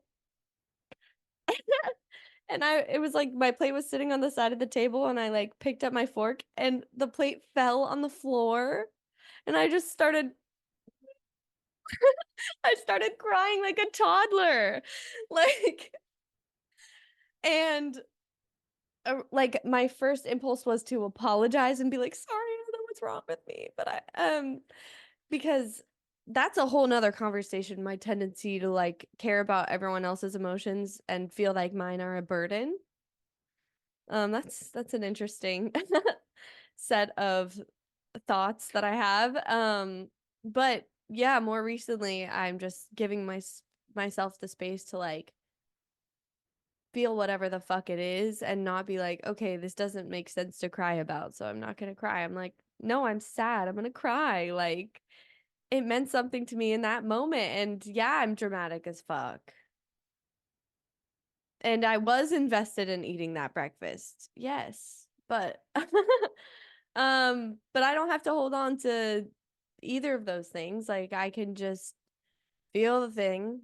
And it was like my plate was sitting on the side of the table and I like picked up my fork and the plate fell on the floor and I started crying like a toddler. Like and like my first impulse was to apologize and be like, sorry, I don't know what's wrong with me. But because that's a whole nother conversation, my tendency to like care about everyone else's emotions and feel like mine are a burden. That's an interesting set of thoughts that I have. But yeah, more recently, I'm just giving myself the space to like feel whatever the fuck it is and not be like, okay, this doesn't make sense to cry about, so I'm not gonna cry. I'm like, no, I'm sad. I'm gonna cry. Like, it meant something to me in that moment. And yeah, I'm dramatic as fuck. And I was invested in eating that breakfast. Yes. But but I don't have to hold on to either of those things. Like I can just feel the thing,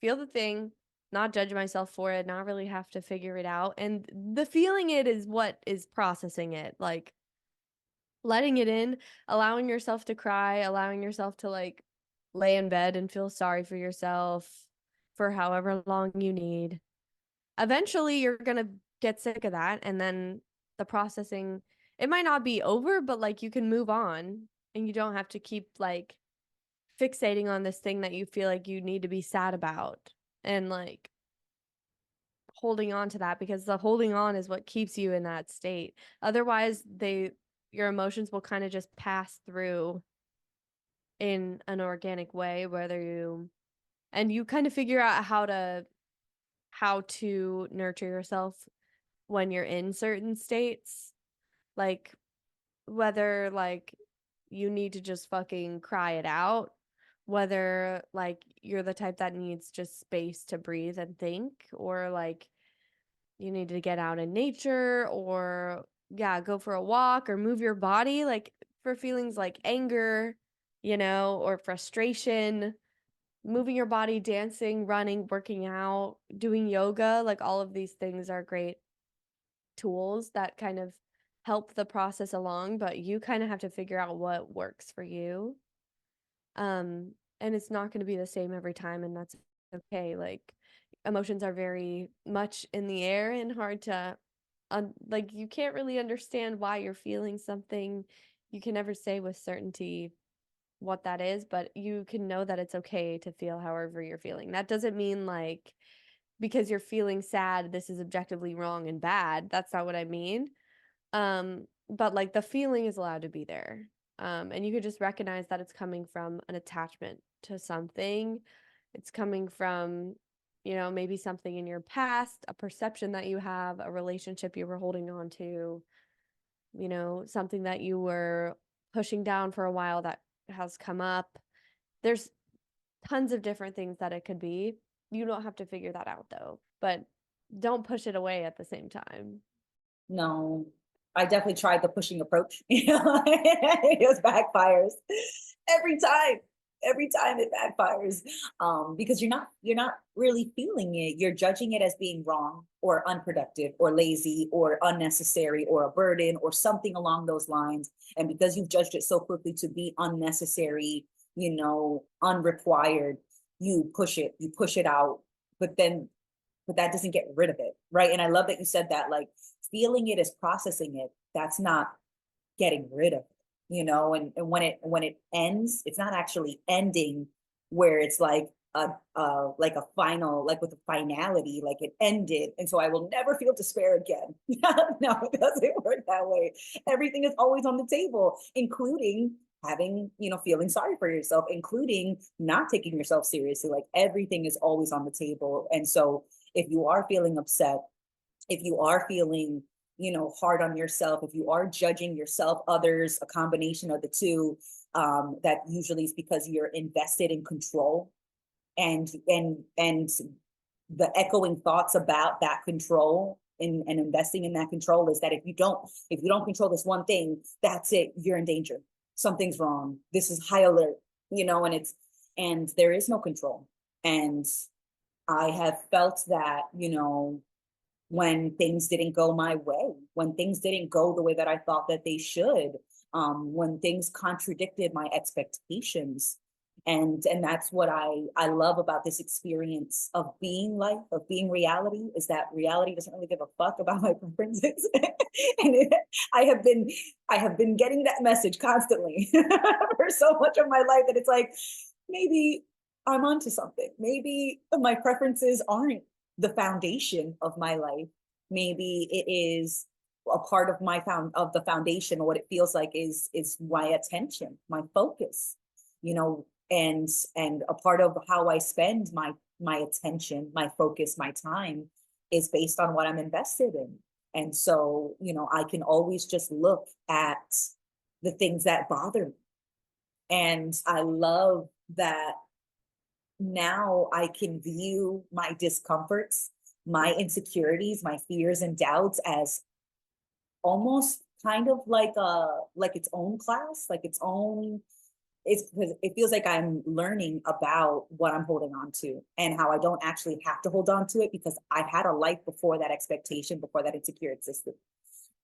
feel the thing, not judge myself for it, not really have to figure it out. And the feeling it is what is processing it. Like letting it in, allowing yourself to cry, allowing yourself to like lay in bed and feel sorry for yourself for however long you need. Eventually, you're going to get sick of that. And then the processing, it might not be over, but like you can move on and you don't have to keep like fixating on this thing that you feel like you need to be sad about and like holding on to that, because the holding on is what keeps you in that state. Otherwise, your emotions will kind of just pass through in an organic way, whether you and you kind of figure out how to nurture yourself when you're in certain states, like whether like you need to just fucking cry it out, whether like you're the type that needs just space to breathe and think, or like you need to get out in nature, or yeah, go for a walk or move your body, like for feelings like anger, or frustration, moving your body, dancing, running, working out, doing yoga, like all of these things are great tools that kind of help the process along, but you kind of have to figure out what works for you. And it's not going to be the same every time, and that's okay. Like emotions are very much in the air and hard to like you can't really understand why you're feeling something. You can never say with certainty what that is, but you can know that it's okay to feel however you're feeling. That doesn't mean like because you're feeling sad, this is objectively wrong and bad. That's not what I mean. But like the feeling is allowed to be there. And you could just recognize that it's coming from an attachment to something. It's coming from, maybe something in your past, a perception that you have, a relationship you were holding on to, something that you were pushing down for a while that has come up. There's tons of different things that it could be. You don't have to figure that out though, but don't push it away at the same time. No, I definitely tried the pushing approach. It just backfires every time. Every time it backfires, because you're not really feeling it. You're judging it as being wrong or unproductive or lazy or unnecessary or a burden or something along those lines. And because you've judged it so quickly to be unnecessary, unrequired, you push it out. But then but that doesn't get rid of it, right? And I love that you said that, like feeling it is processing it. That's not getting rid of it, and when it ends, it's not actually ending where it's like a final, like with a finality, like it ended and so I will never feel despair again. No, it doesn't work that way. Everything is always on the table, including having, feeling sorry for yourself, including not taking yourself seriously. Like everything is always on the table. And so if you are feeling upset, if you are feeling, hard on yourself, if you are judging yourself, others, a combination of the two, that usually is because you're invested in control, and the echoing thoughts about that control and investing in that control is that if you don't control this one thing, that's it, you're in danger. Something's wrong. This is high alert, and there is no control. And I have felt that, when things didn't go my way, when things didn't go the way that I thought that they should, when things contradicted my expectations. And that's what I love about this experience of being life, of being reality, is that reality doesn't really give a fuck about my preferences. And I have been getting that message constantly for so much of my life that it's like, maybe I'm onto something. Maybe my preferences aren't the foundation of my life. Maybe it is a part of the foundation. What it feels like is my attention, my focus, and a part of how I spend my attention, my focus, my time is based on what I'm invested in. And so, I can always just look at the things that bother me. And I love that now I can view my discomforts, my insecurities, my fears and doubts as almost kind of like its own class, like it's because it feels like I'm learning about what I'm holding on to and how I don't actually have to hold on to it because I had a life before that expectation, before that insecure existed.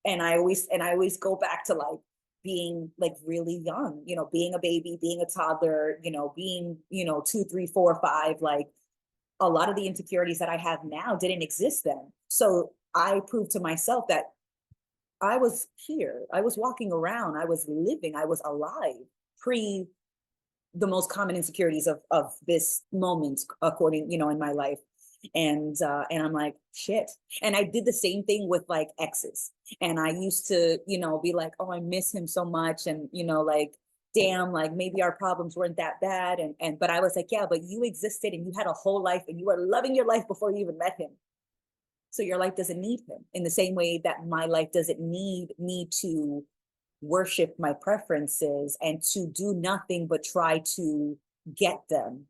And I always go back to like being like really young, being a baby, being a toddler, being, 2, 3, 4, 5, like a lot of the insecurities that I have now didn't exist then. So I proved to myself that I was here, I was walking around, I was living, I was alive pre the most common insecurities of this moment, according, in my life. And I'm like, shit. And I did the same thing with like exes. And I used to, be like, oh, I miss him so much. And, like, damn, like maybe our problems weren't that bad. And but I was like, yeah, but you existed and you had a whole life and you were loving your life before you even met him. So your life doesn't need him in the same way that my life doesn't need me to worship my preferences and to do nothing but try to get them,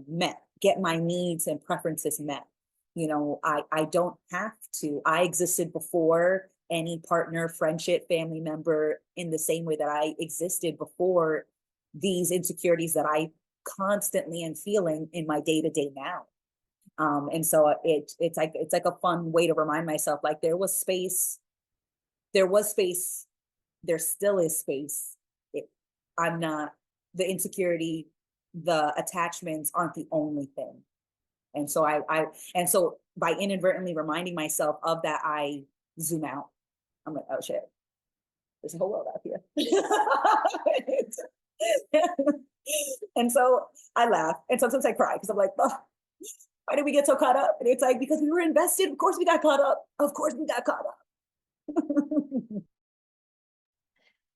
met, get my needs and preferences met. I don't have to. I existed before any partner, friendship, family member in the same way that I existed before these insecurities that I constantly am feeling in my day to day now. And so it's like a fun way to remind myself like there was space, there still is space. It, I'm not the insecurity, the attachments aren't the only thing. And so and so by inadvertently reminding myself of that, I zoom out. I'm like, oh shit, there's a whole world out here. And so I laugh, and sometimes I cry because I'm like, oh, why did we get so caught up? And it's like because we were invested. Of course we got caught up. Of course we got caught up.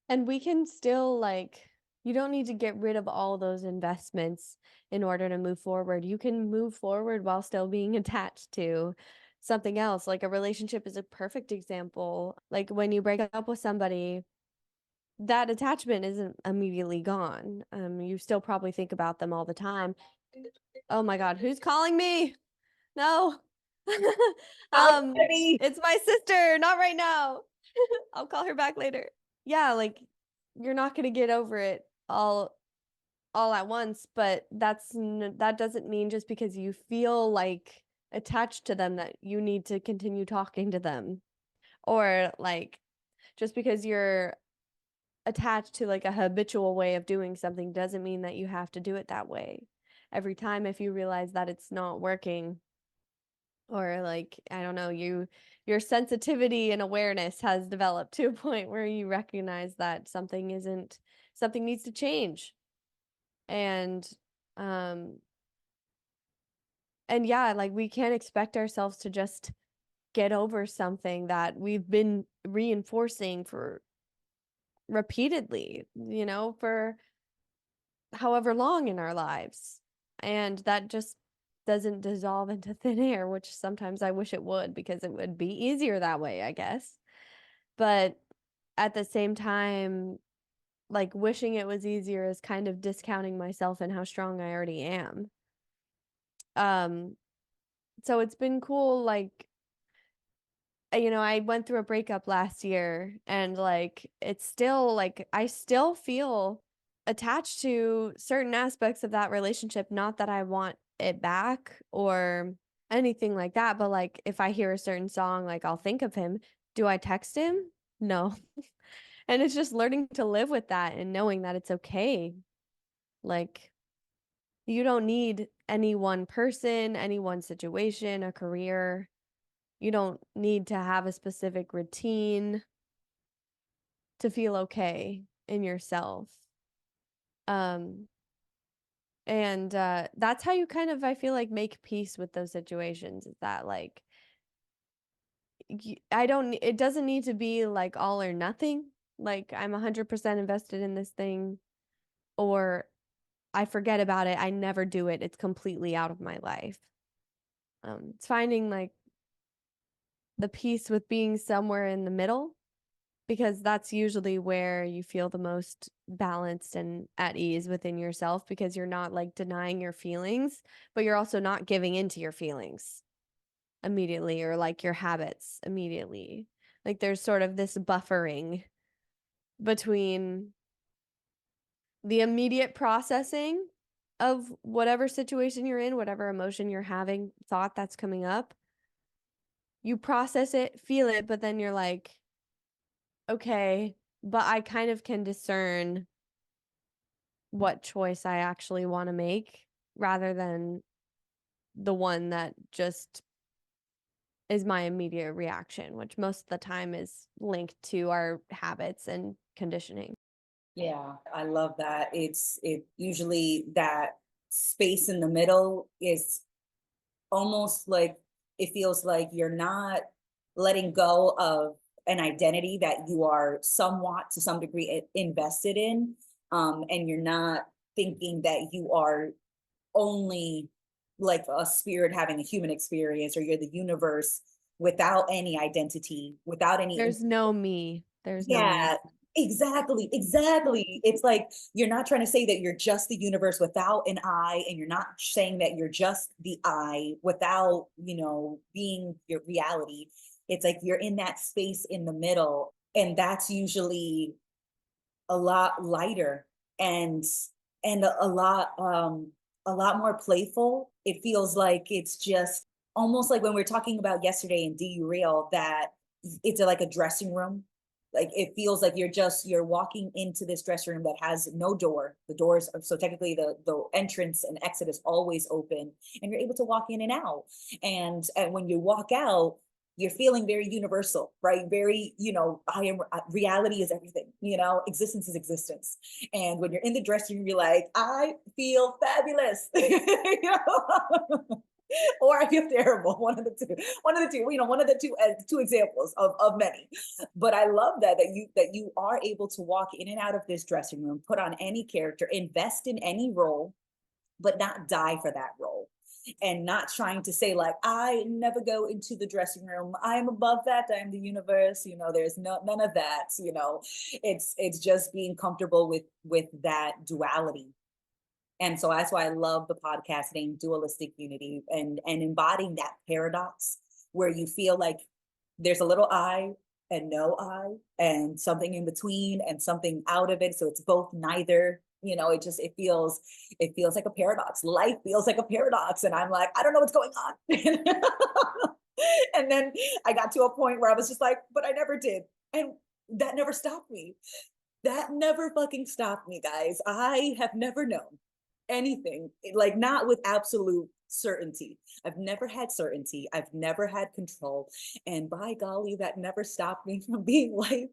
And we can still like you don't need to get rid of all those investments in order to move forward. You can move forward while still being attached to something else. Like a relationship is a perfect example. Like when you break up with somebody, that attachment isn't immediately gone. You still probably think about them all the time. Oh my God, who's calling me? No. um, it's my sister, not right now. I'll call her back later. Yeah, like you're not going to get over it all at once, but that doesn't mean just because you feel like attached to them that you need to continue talking to them, or like just because you're attached to like a habitual way of doing something doesn't mean that you have to do it that way every time. If you realize that it's not working, or like I don't know, your sensitivity and awareness has developed to a point where you recognize that something needs to change. And um and yeah, like we can't expect ourselves to just get over something that we've been reinforcing for repeatedly, for however long in our lives. And that just doesn't dissolve into thin air, which sometimes I wish it would because it would be easier that way, I guess. But at the same time, like wishing it was easier is kind of discounting myself and how strong I already am. Um, so it's been cool, like, I went through a breakup last year and like it's still like I still feel attached to certain aspects of that relationship, not that I want it back or anything like that, but like if I hear a certain song, like I'll think of him. Do I text him? No. And it's just learning to live with that and knowing that it's okay. Like you don't need any one person, any one situation, a career. You don't need to have a specific routine to feel okay in yourself. Um, and that's how you kind of, I feel like, make peace with those situations. Is that like, I don't, it doesn't need to be like all or nothing. Like, I'm 100% invested in this thing, or I forget about it. I never do it. It's completely out of my life. It's finding like the peace with being somewhere in the middle, because that's usually where you feel the most balanced and at ease within yourself, because you're not like denying your feelings, but you're also not giving into your feelings immediately, or like your habits immediately. Like there's sort of this buffering between the immediate processing of whatever situation you're in, whatever emotion you're having, thought that's coming up. You process it, feel it, but then you're like, okay, but I kind of can discern what choice I actually want to make rather than the one that just is my immediate reaction, which most of the time is linked to our habits and conditioning. Yeah, I love that. It usually that space in the middle is almost like it feels like you're not letting go of an identity that you are somewhat to some degree invested in, and you're not thinking that you are only like a spirit having a human experience, or you're the universe without any identity, without any. There's no me. There's no me. Yeah, exactly, exactly. It's like you're not trying to say that you're just the universe without an I, and you're not saying that you're just the I without, being your reality. It's like you're in that space in the middle, and that's usually a lot lighter, and a lot more playful. It feels like it's just almost like when we are talking about yesterday in derail, that it's like a dressing room. Like it feels like you're walking into this dressing room that has no door. The doors are, so technically the entrance and exit is always open, and you're able to walk in and out. And when you walk out, you're feeling very universal, right? Very, I am, reality is everything, existence is existence. And when you're in the dressing room, you're like, I feel fabulous. Or I feel terrible. One of the two, one of the two, two examples of many. But I love that you are able to walk in and out of this dressing room, put on any character, invest in any role, but not die for that role, and not trying to say like, I never go into the dressing room, I'm above that, I'm the universe. There's none of that. It's just being comfortable with that duality. And so that's why I love the podcast name Dualistic Unity, and embodying that paradox where you feel like there's a little I and no I, and something in between and something out of it. So it's both neither. It feels like a paradox. Life feels like a paradox. And I'm like, I don't know what's going on. And then I got to a point where I was just like, but I never did. And that never stopped me. That never fucking stopped me, guys. I have never known anything, like not with absolute certainty. I've never had certainty. I've never had control. And by golly, that never stopped me from being like,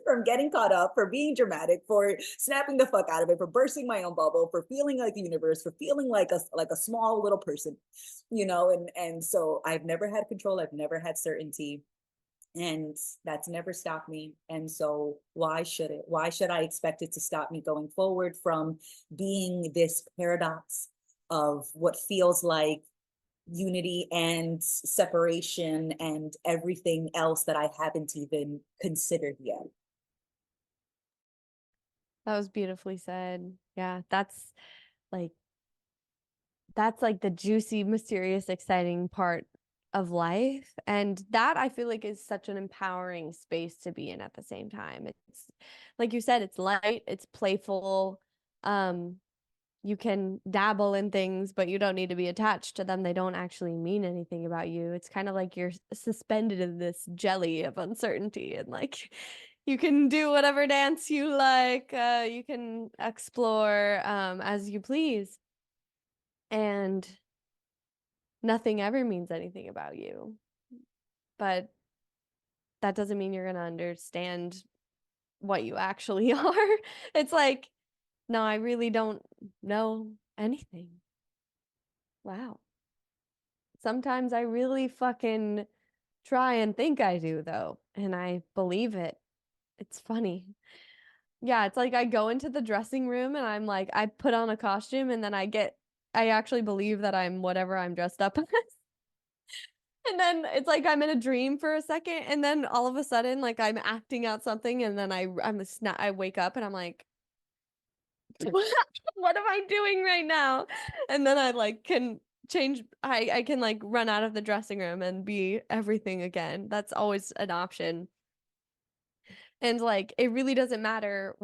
from getting caught up, for being dramatic, for snapping the fuck out of it, for bursting my own bubble, for feeling like the universe, for feeling like a small little person, and so I've never had control. I've never had certainty, and that's never stopped me. And so why should I expect it to stop me going forward from being this paradox of what feels like unity and separation and everything else that I haven't even considered yet. That was beautifully said. Yeah, like that's like the juicy, mysterious, exciting part of life. And that I feel like is such an empowering space to be in at the same time. It's like you said, it's light, it's playful. Um, you can dabble in things, but you don't need to be attached to them. They don't actually mean anything about you. It's kind of like you're suspended in this jelly of uncertainty, and like you can do whatever dance you like. You can explore as you please, and nothing ever means anything about you. But that doesn't mean you're going to understand what you actually are. It's like, no, I really don't know anything. Wow. Sometimes I really fucking try and think I do, though, and I believe it. It's funny. Yeah, it's like I go into the dressing room and I'm like, I put on a costume and then I actually believe that I'm whatever I'm dressed up as. And then it's like I'm in a dream for a second, and then all of a sudden, like I'm acting out something, and then I wake up and I'm like, what am I doing right now? And then I like can change. I can like run out of the dressing room and be everything again. That's always an option. And like it really doesn't matter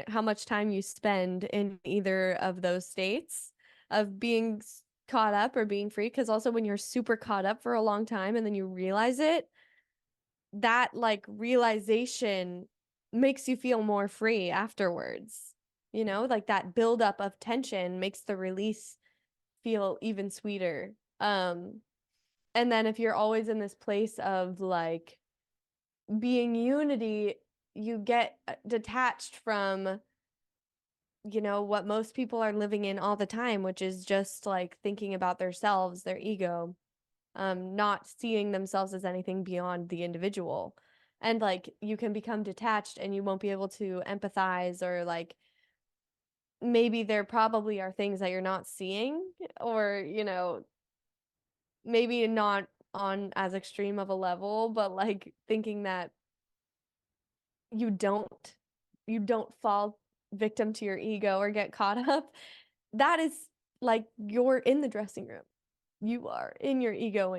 how much time you spend in either of those states of being caught up or being free. Because also when you're super caught up for a long time and then you realize it, that like realization makes you feel more free afterwards. You know, like that buildup of tension makes the release feel even sweeter. And then if you're always in this place of like being unity, you get detached from, what most people are living in all the time, which is just like thinking about themselves, their ego, not seeing themselves as anything beyond the individual. And like you can become detached and you won't be able to empathize, or like maybe there probably are things that you're not seeing, or, maybe not on as extreme of a level, but like thinking that you don't you don't fall victim to your ego or get caught up. That is like you're in the dressing room. You are in your ego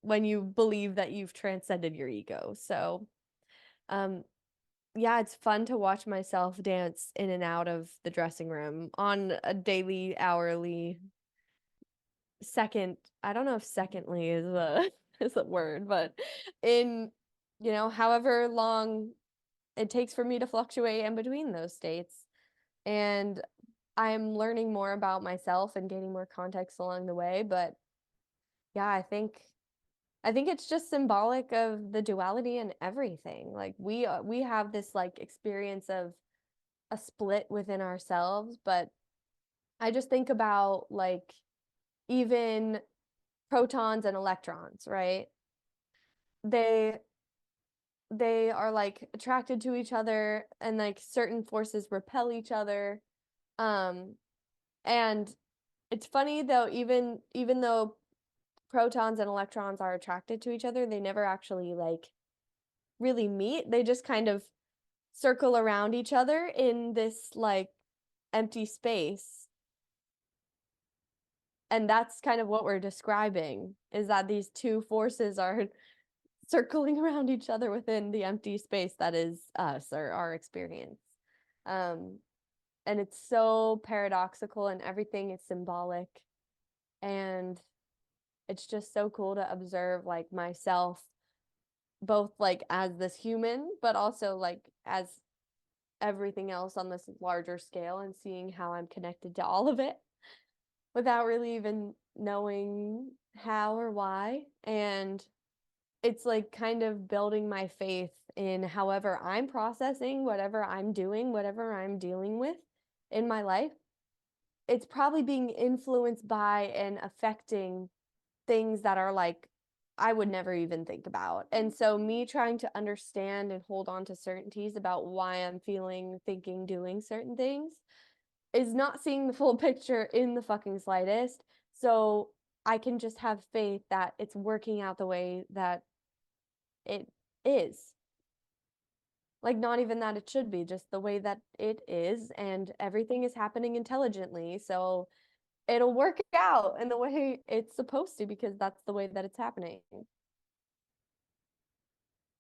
when you believe that you've transcended your ego. So, um yeah, it's fun to watch myself dance in and out of the dressing room on a daily, hourly, second, I don't know if secondly is a is a word, but in, however long it takes for me to fluctuate in between those states. And I'm learning more about myself and gaining more context along the way. But yeah, I think it's just symbolic of the duality in everything. Like we have this like experience of a split within ourselves, but I just think about like even protons and electrons, right? They they are like attracted to each other, and like certain forces repel each other. Um and it's funny though, even though protons and electrons are attracted to each other, they never actually like really meet. They just kind of circle around each other in this like empty space. And that's kind of what we're describing, is that these two forces are circling around each other within the empty space that is us, or our experience. Um, and it's so paradoxical, and everything is symbolic. And it's just so cool to observe like myself, both like as this human, but also like as everything else on this larger scale, and seeing how I'm connected to all of it without really even knowing how or why. And it's like kind of building my faith in however I'm processing, whatever I'm doing, whatever I'm dealing with in my life. It's probably being influenced by and affecting things that are like I would never even think about. And so me trying to understand and hold on to certainties about why I'm feeling, thinking, doing certain things is not seeing the full picture in the fucking slightest. So I can just have faith that it's working out the way that it is. Like, not even that it should be, just the way that it is, and everything is happening intelligently. So it'll work out in the way it's supposed to, because that's the way that it's happening.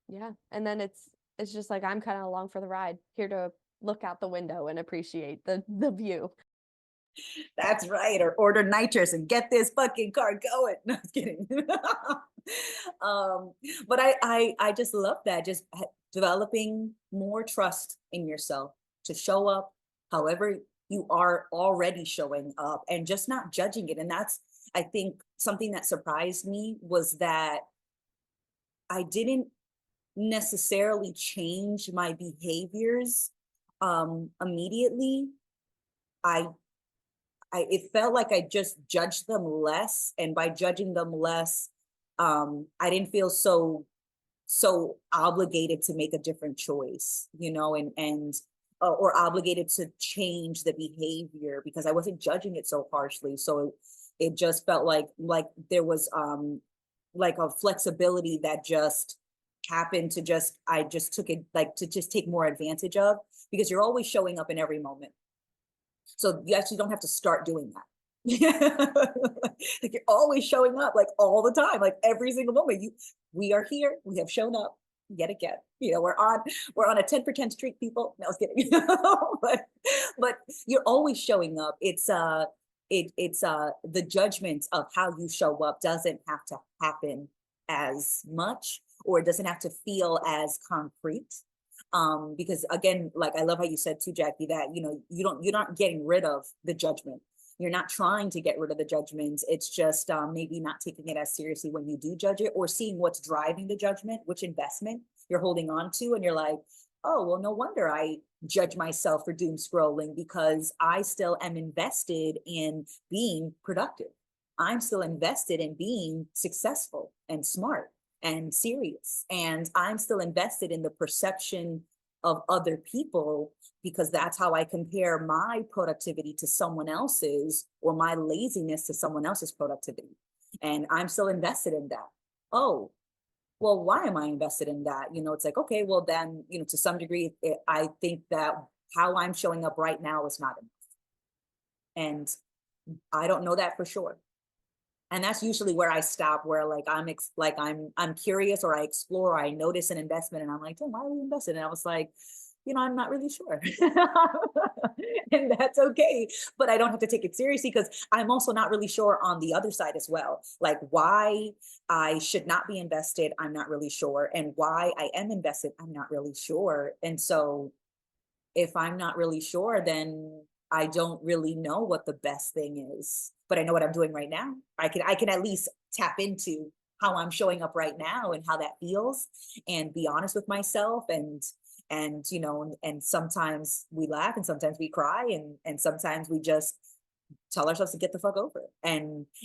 Yeah. And then it's just like I'm kind of along for the ride, here to look out the window and appreciate the view. That's right. Or order nitrous and get this fucking car going. No, I'm kidding. um, but I just love that. Just developing more trust in yourself to show up however you are already showing up, and just not judging it. And that's, I think, something that surprised me was that I didn't necessarily change my behaviors immediately. I it felt like I just judged them less, and by judging them less, I didn't feel so obligated to make a different choice, and or obligated to change the behavior, because I wasn't judging it so harshly. So it just felt like there was like a flexibility that just happened to just I just took it, like, to just take more advantage of, because you're always showing up in every moment. So you actually don't have to start doing that. Like, you're always showing up, like, all the time, like every single moment. We are here, we have shown up. yet again. We're on a 10 for 10 streak, people. No, I was kidding. But you're always showing up. It's the judgment of how you show up doesn't have to happen as much, or it doesn't have to feel as concrete. Because again, like I love how you said too, Jackie, that you're not getting rid of the judgment. You're not trying to get rid of the judgment. It's just maybe not taking it as seriously when you do judge it, or seeing what's driving the judgment, which investment you're holding on to. And you're like, oh, well, no wonder I judge myself for doom scrolling, because I still am invested in being productive. I'm still invested in being successful and smart and serious. And I'm still invested in the perception of other people, because that's how I compare my productivity to someone else's, or my laziness to someone else's productivity. And I'm still invested in that. Oh, well, why am I invested in that? It's like, okay, well, then, to some degree, I think that how I'm showing up right now is not enough. And I don't know that for sure. And that's usually where I stop, where like I'm curious, or I explore, or I notice an investment, and I'm like, oh, why are we invested? And I was like, I'm not really sure. And that's okay. But I don't have to take it seriously, because I'm also not really sure on the other side as well. Like, why I should not be invested, I'm not really sure. And why I am invested, I'm not really sure. And so if I'm not really sure, then I don't really know what the best thing is. But I know what I'm doing right now. I can at least tap into how I'm showing up right now and how that feels, and be honest with myself. And sometimes we laugh, and sometimes we cry, and sometimes we just tell ourselves to get the fuck over it,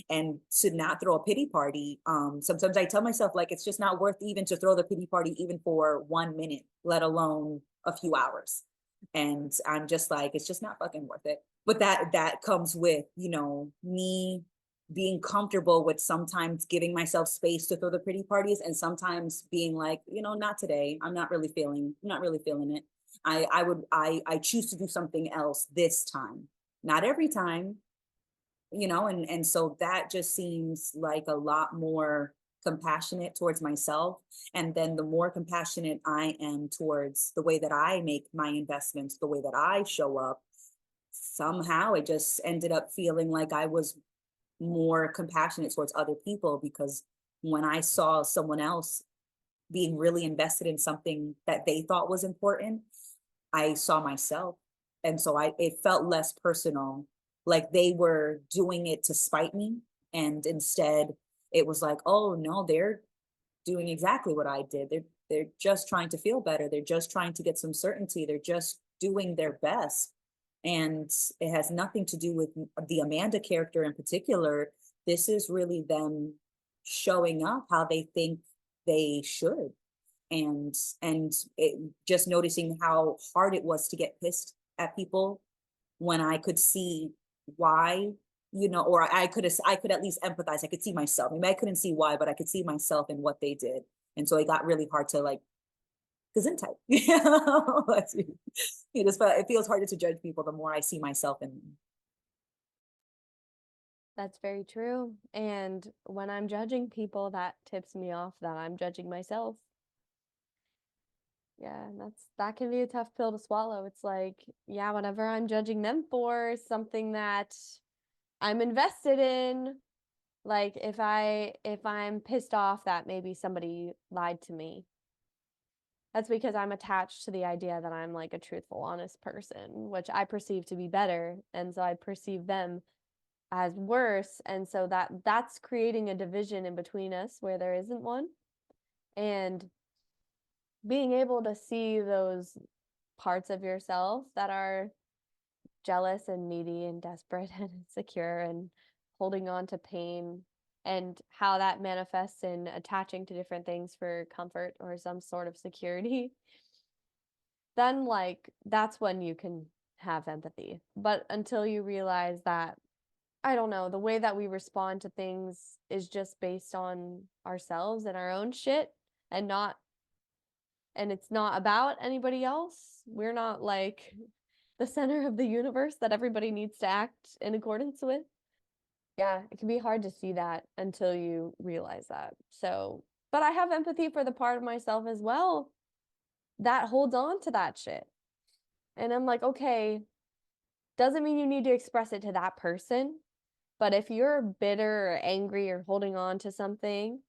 and to not throw a pity party. Sometimes I tell myself, like, it's just not worth even to throw the pity party, even for 1 minute, let alone a few hours. And I'm just like, it's just not fucking worth it. But that comes with, me being comfortable with sometimes giving myself space to throw the pretty parties, and sometimes being like, not today. I'm not really feeling it. I choose to do something else this time. Not every time, and so that just seems like a lot more compassionate towards myself. And then the more compassionate I am towards the way that I make my investments, the way that I show up, somehow it just ended up feeling like I was more compassionate towards other people, because when I saw someone else being really invested in something that they thought was important, I saw myself. And so it felt less personal, like they were doing it to spite me. And instead it was like, oh no, they're doing exactly what I did. They're just trying to feel better. They're just trying to get some certainty. They're just doing their best. And it has nothing to do with the Amanda character in particular. This is really them showing up how they think they should. And just noticing how hard it was to get pissed at people, when I could see why, or I could at least empathize. I could see myself. Maybe I couldn't see why, but I could see myself in what they did. And so it got really hard to, like, gesundheit. It feels harder to judge people the more I see myself in them. That's very true. And when I'm judging people, that tips me off that I'm judging myself. Yeah, and that can be a tough pill to swallow. It's like, yeah, whatever I'm judging them for is something that I'm invested in. Like, if I'm pissed off that maybe somebody lied to me, that's because I'm attached to the idea that I'm like a truthful, honest person, which I perceive to be better, and so I perceive them as worse, and so that's creating a division in between us where there isn't one. And being able to see those parts of yourself that are jealous and needy and desperate and insecure and holding on to pain, and how that manifests in attaching to different things for comfort or some sort of security, then like that's when you can have empathy. But until you realize that, I don't know, the way that we respond to things is just based on ourselves and our own shit, and not and it's not about anybody else. We're not like the center of the universe that everybody needs to act in accordance with. Yeah, it can be hard to see that until you realize that. So But I have empathy for the part of myself as well that holds on to that shit. And I'm like, okay, doesn't mean you need to express it to that person. But if you're bitter or angry or holding on to something,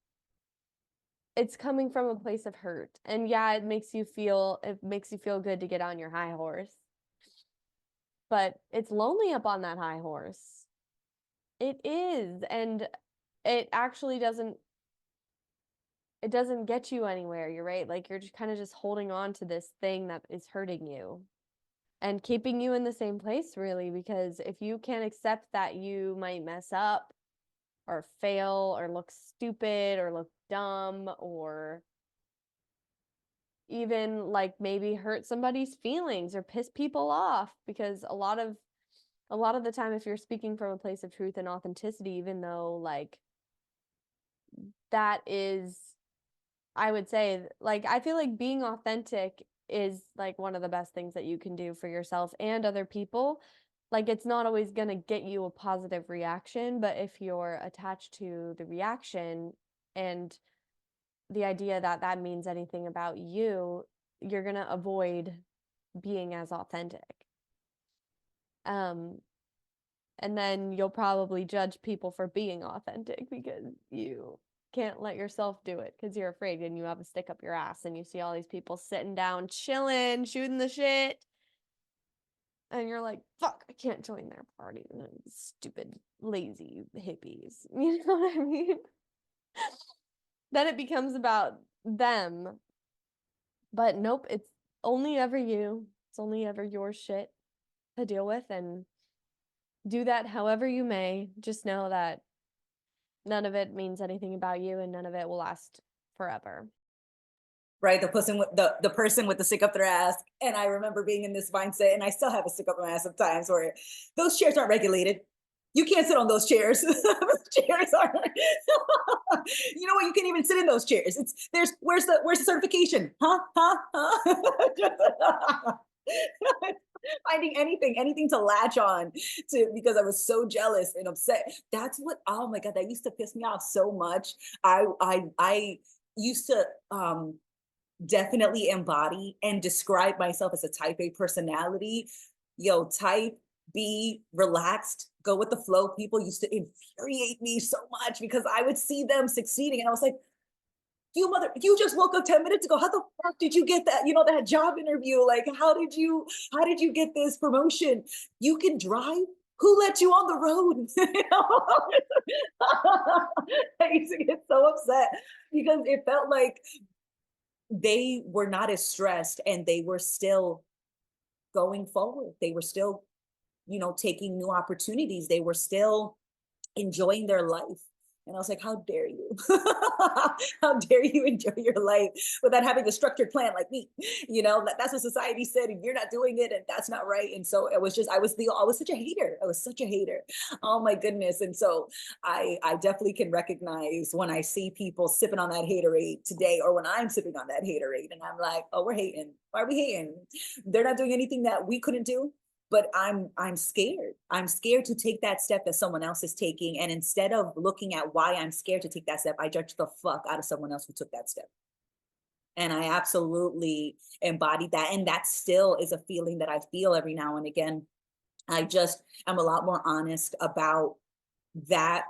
it's coming from a place of hurt. And yeah, it makes you feel good to get on your high horse. But it's lonely up on that high horse. It is. And it actually doesn't get you anywhere. You're right. Like you're just kind of just holding on to this thing that is hurting you and keeping you in the same place, really, because if you can't accept that you might mess up or fail or look stupid or look dumb or even like maybe hurt somebody's feelings or piss people off, because a lot of the time if you're speaking from a place of truth and authenticity, even though like that is, I would say, like, I feel like being authentic is like one of the best things that you can do for yourself and other people. Like, it's not always going to get you a positive reaction, but if you're attached to the reaction and the idea that that means anything about you, you're going to avoid being as authentic. Um, and then you'll probably judge people for being authentic because you can't let yourself do it because you're afraid and you have a stick up your ass and you see all these people sitting down, chilling, shooting the shit. And you're like, fuck, I can't join their party. Stupid, lazy hippies. You know what I mean? Then it becomes about them. But nope, it's only ever you. It's only ever your shit to deal with. And do that however you may. Just know that none of it means anything about you and none of it will last forever. Right? The person with the stick up their ass. And I remember being in this mindset, and I still have a stick up my ass sometimes where those chairs aren't regulated. You can't sit on those chairs. Those chairs are you know what? You can't even sit in those chairs. It's there's where's the certification? Huh? Huh? Huh? Finding anything to latch on to because I was so jealous and upset. That's what, oh my God, that used to piss me off so much. I used to definitely embody and describe myself as a type A personality. Yo, type B, relaxed, go with the flow. People used to infuriate me so much because I would see them succeeding and I was like, you just woke up 10 minutes ago. How the fuck did you get that, that job interview? Like, how did you get this promotion? You can drive? Who let you on the road? I used to get so upset because it felt like they were not as stressed and they were still going forward. They were still, taking new opportunities. They were still enjoying their life. And I was like, how dare you? How dare you enjoy your life without having a structured plan like me? That's what society said, and you're not doing it, and that's not right. And so it was just, I was such a hater. I was such a hater. Oh my goodness. And so I definitely can recognize when I see people sipping on that haterade today, or when I'm sipping on that haterade, and I'm like, oh, we're hating. Why are we hating? They're not doing anything that we couldn't do, but I'm scared. I'm scared to take that step that someone else is taking. And instead of looking at why I'm scared to take that step, I judge the fuck out of someone else who took that step. And I absolutely embodied that. And that still is a feeling that I feel every now and again. I just am a lot more honest about that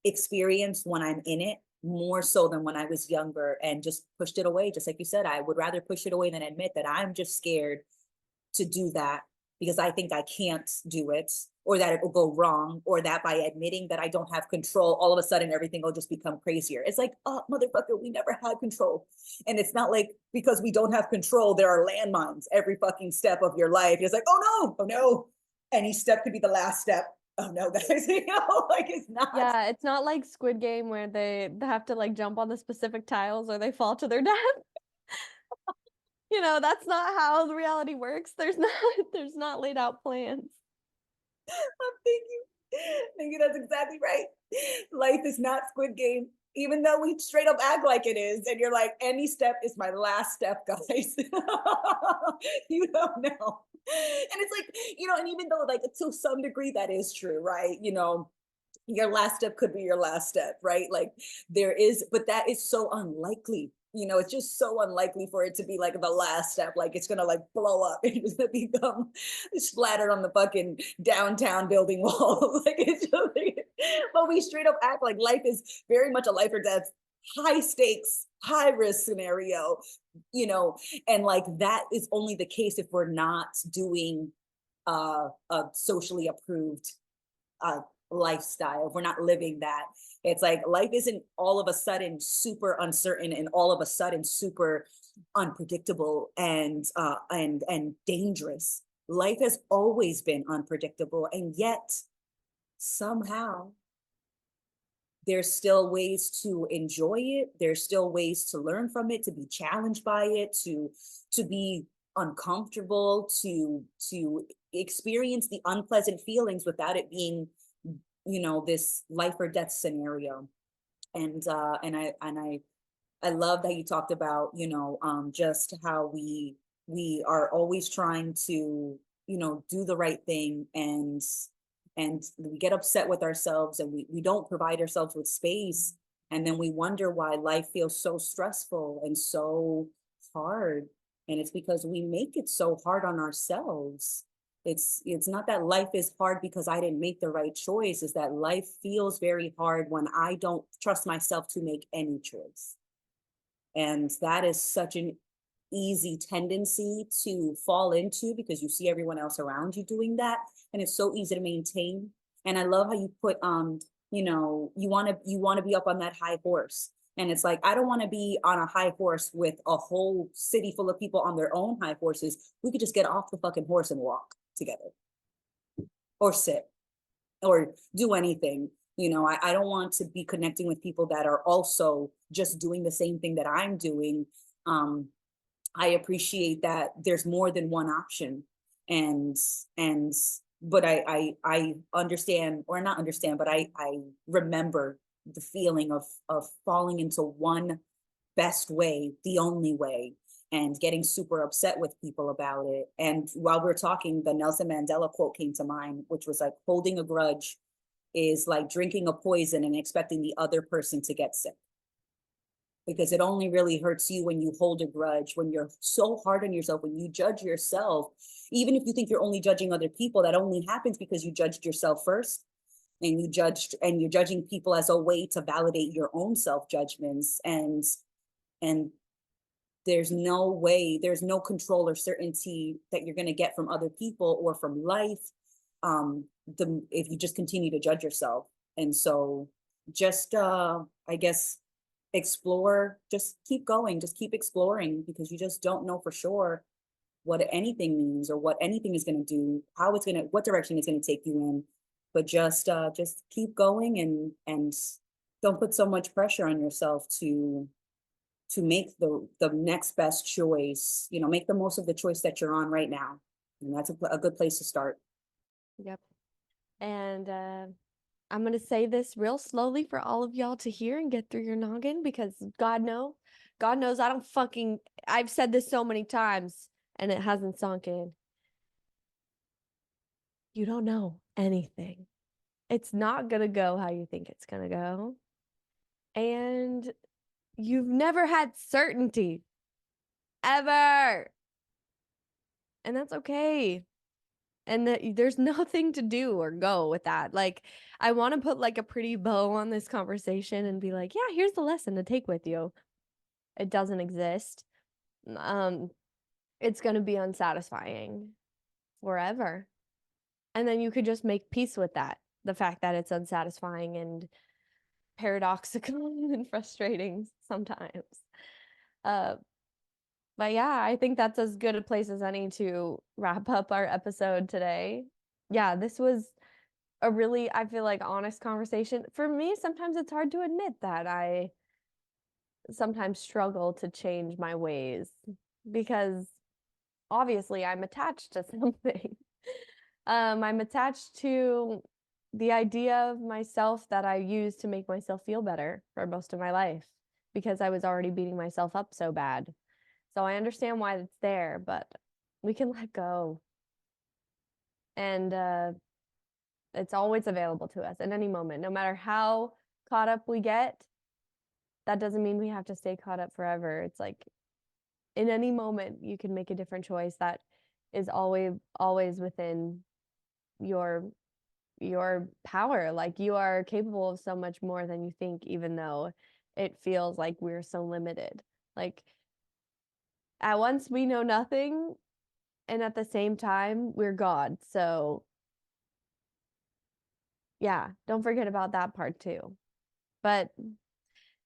experience when I'm in it, more so than when I was younger and just pushed it away. Just like you said, I would rather push it away than admit that I'm just scared to do that because I think I can't do it, or that it will go wrong, or that by admitting that I don't have control, all of a sudden everything will just become crazier. It's like, oh, motherfucker, we never had control. And it's not like because we don't have control, there are landmines every fucking step of your life. It's like, oh no, any step could be the last step. Oh no, guys, like it's not. Yeah, it's not like Squid Game where they have to like jump on the specific tiles or they fall to their death. That's not how the reality works. There's not laid out plans. Thank you. Thank you. That's exactly right. Life is not Squid Game, even though we straight up act like it is. And you're like, any step is my last step, guys. You don't know. And it's like, and even though, like, to some degree, that is true, right? Your last step could be your last step, right? Like there is, but that is so unlikely. It's just so unlikely for it to be like the last step. Like it's gonna like blow up and it's gonna become splattered on the fucking downtown building wall. Like it's just like, but we straight up act like life is very much a life or death, high stakes, high risk scenario, you know, and like that is only the case if we're not doing a socially approved uh, lifestyle, if we're not living that. It's like life isn't all of a sudden super uncertain and all of a sudden super unpredictable and dangerous. Life has always been unpredictable, and yet somehow there's still ways to enjoy it. There's still ways to learn from it, to be challenged by it, to be uncomfortable, to experience the unpleasant feelings without it being, this life or death scenario. And I love that you talked about, just how we are always trying to, do the right thing, and we get upset with ourselves, and we don't provide ourselves with space, and then we wonder why life feels so stressful and so hard. And it's because we make it so hard on ourselves. It's not that life is hard because I didn't make the right choice. It's that life feels very hard when I don't trust myself to make any choice. And that is such an easy tendency to fall into because you see everyone else around you doing that. And it's so easy to maintain. And I love how you put you want to be up on that high horse. And it's like, I don't want to be on a high horse with a whole city full of people on their own high horses. We could just get off the fucking horse and walk together, or sit, or do anything. I don't want to be connecting with people that are also just doing the same thing that I'm doing. um I appreciate that there's more than one option. And and but I understand, or not understand, but I remember the feeling of falling into one best way, the only way, and getting super upset with people about it. And while we're talking, the Nelson Mandela quote came to mind, which was like, holding a grudge is like drinking a poison and expecting the other person to get sick, because it only really hurts you when you hold a grudge, when you're so hard on yourself, when you judge yourself. Even if you think you're only judging other people, that only happens because you judged yourself first, and you're judging people as a way to validate your own self judgments. And there's no control or certainty that you're going to get from other people or from life, if you just continue to judge yourself. And so, just I guess, explore, just keep going, just keep exploring, because you just don't know for sure what anything means, or what anything is going to do, what direction it's going to take you in. But just keep going, and don't put so much pressure on yourself to make the next best choice. Make the most of the choice that you're on right now, and that's a good place to start. Yep. And I'm going to say this real slowly for all of y'all to hear and get through your noggin, because God knows I've said this so many times and it hasn't sunk in. You don't know anything. It's not going to go how you think it's going to go. And you've never had certainty ever. And that's okay. And there's nothing to do or go with that. Like, I want to put like a pretty bow on this conversation and be like, yeah, here's the lesson to take with you. It doesn't exist. It's going to be unsatisfying forever. And then you could just make peace with that. The fact that it's unsatisfying and paradoxical and frustrating sometimes. Uh, but yeah, I think that's as good a place as any to wrap up our episode today. Yeah, this was a really, I feel like, honest conversation. For me, sometimes it's hard to admit that I sometimes struggle to change my ways, because obviously I'm attached to something. I'm attached to the idea of myself that I use to make myself feel better for most of my life, because I was already beating myself up so bad. So I understand why it's there, but we can let go. And It's always available to us at any moment, no matter how caught up we get. That doesn't mean we have to stay caught up forever. It's like in any moment you can make a different choice that is always within your your power. Like you are capable of so much more than you think, even though it feels like we're so limited. Like at once we know nothing, and at the same time we're God. So yeah, don't forget about that part too. But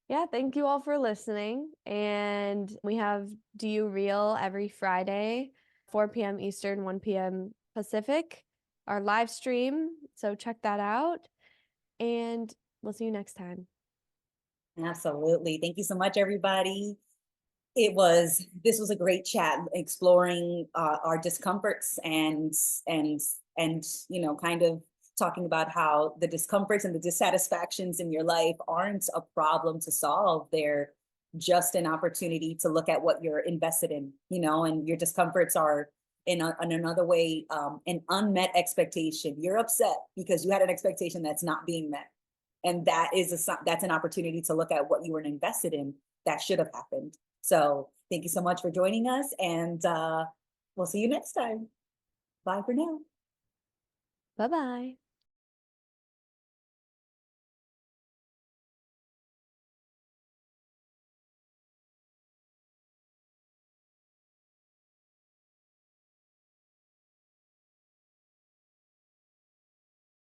yeah, thank you all for listening. And we have Do You Real every Friday, 4 p.m. Eastern, 1 p.m. Pacific, our live stream. So check that out. And we'll see you next time. Absolutely. Thank you so much, everybody. This was a great chat, exploring our discomforts and kind of talking about how the discomforts and the dissatisfactions in your life aren't a problem to solve. They're just an opportunity to look at what you're invested in, and your discomforts are in another way, an unmet expectation. You're upset because you had an expectation that's not being met, and that's an opportunity to look at what you were invested in that should have happened. So thank you so much for joining us, and we'll see you next time. Bye for now. Bye bye.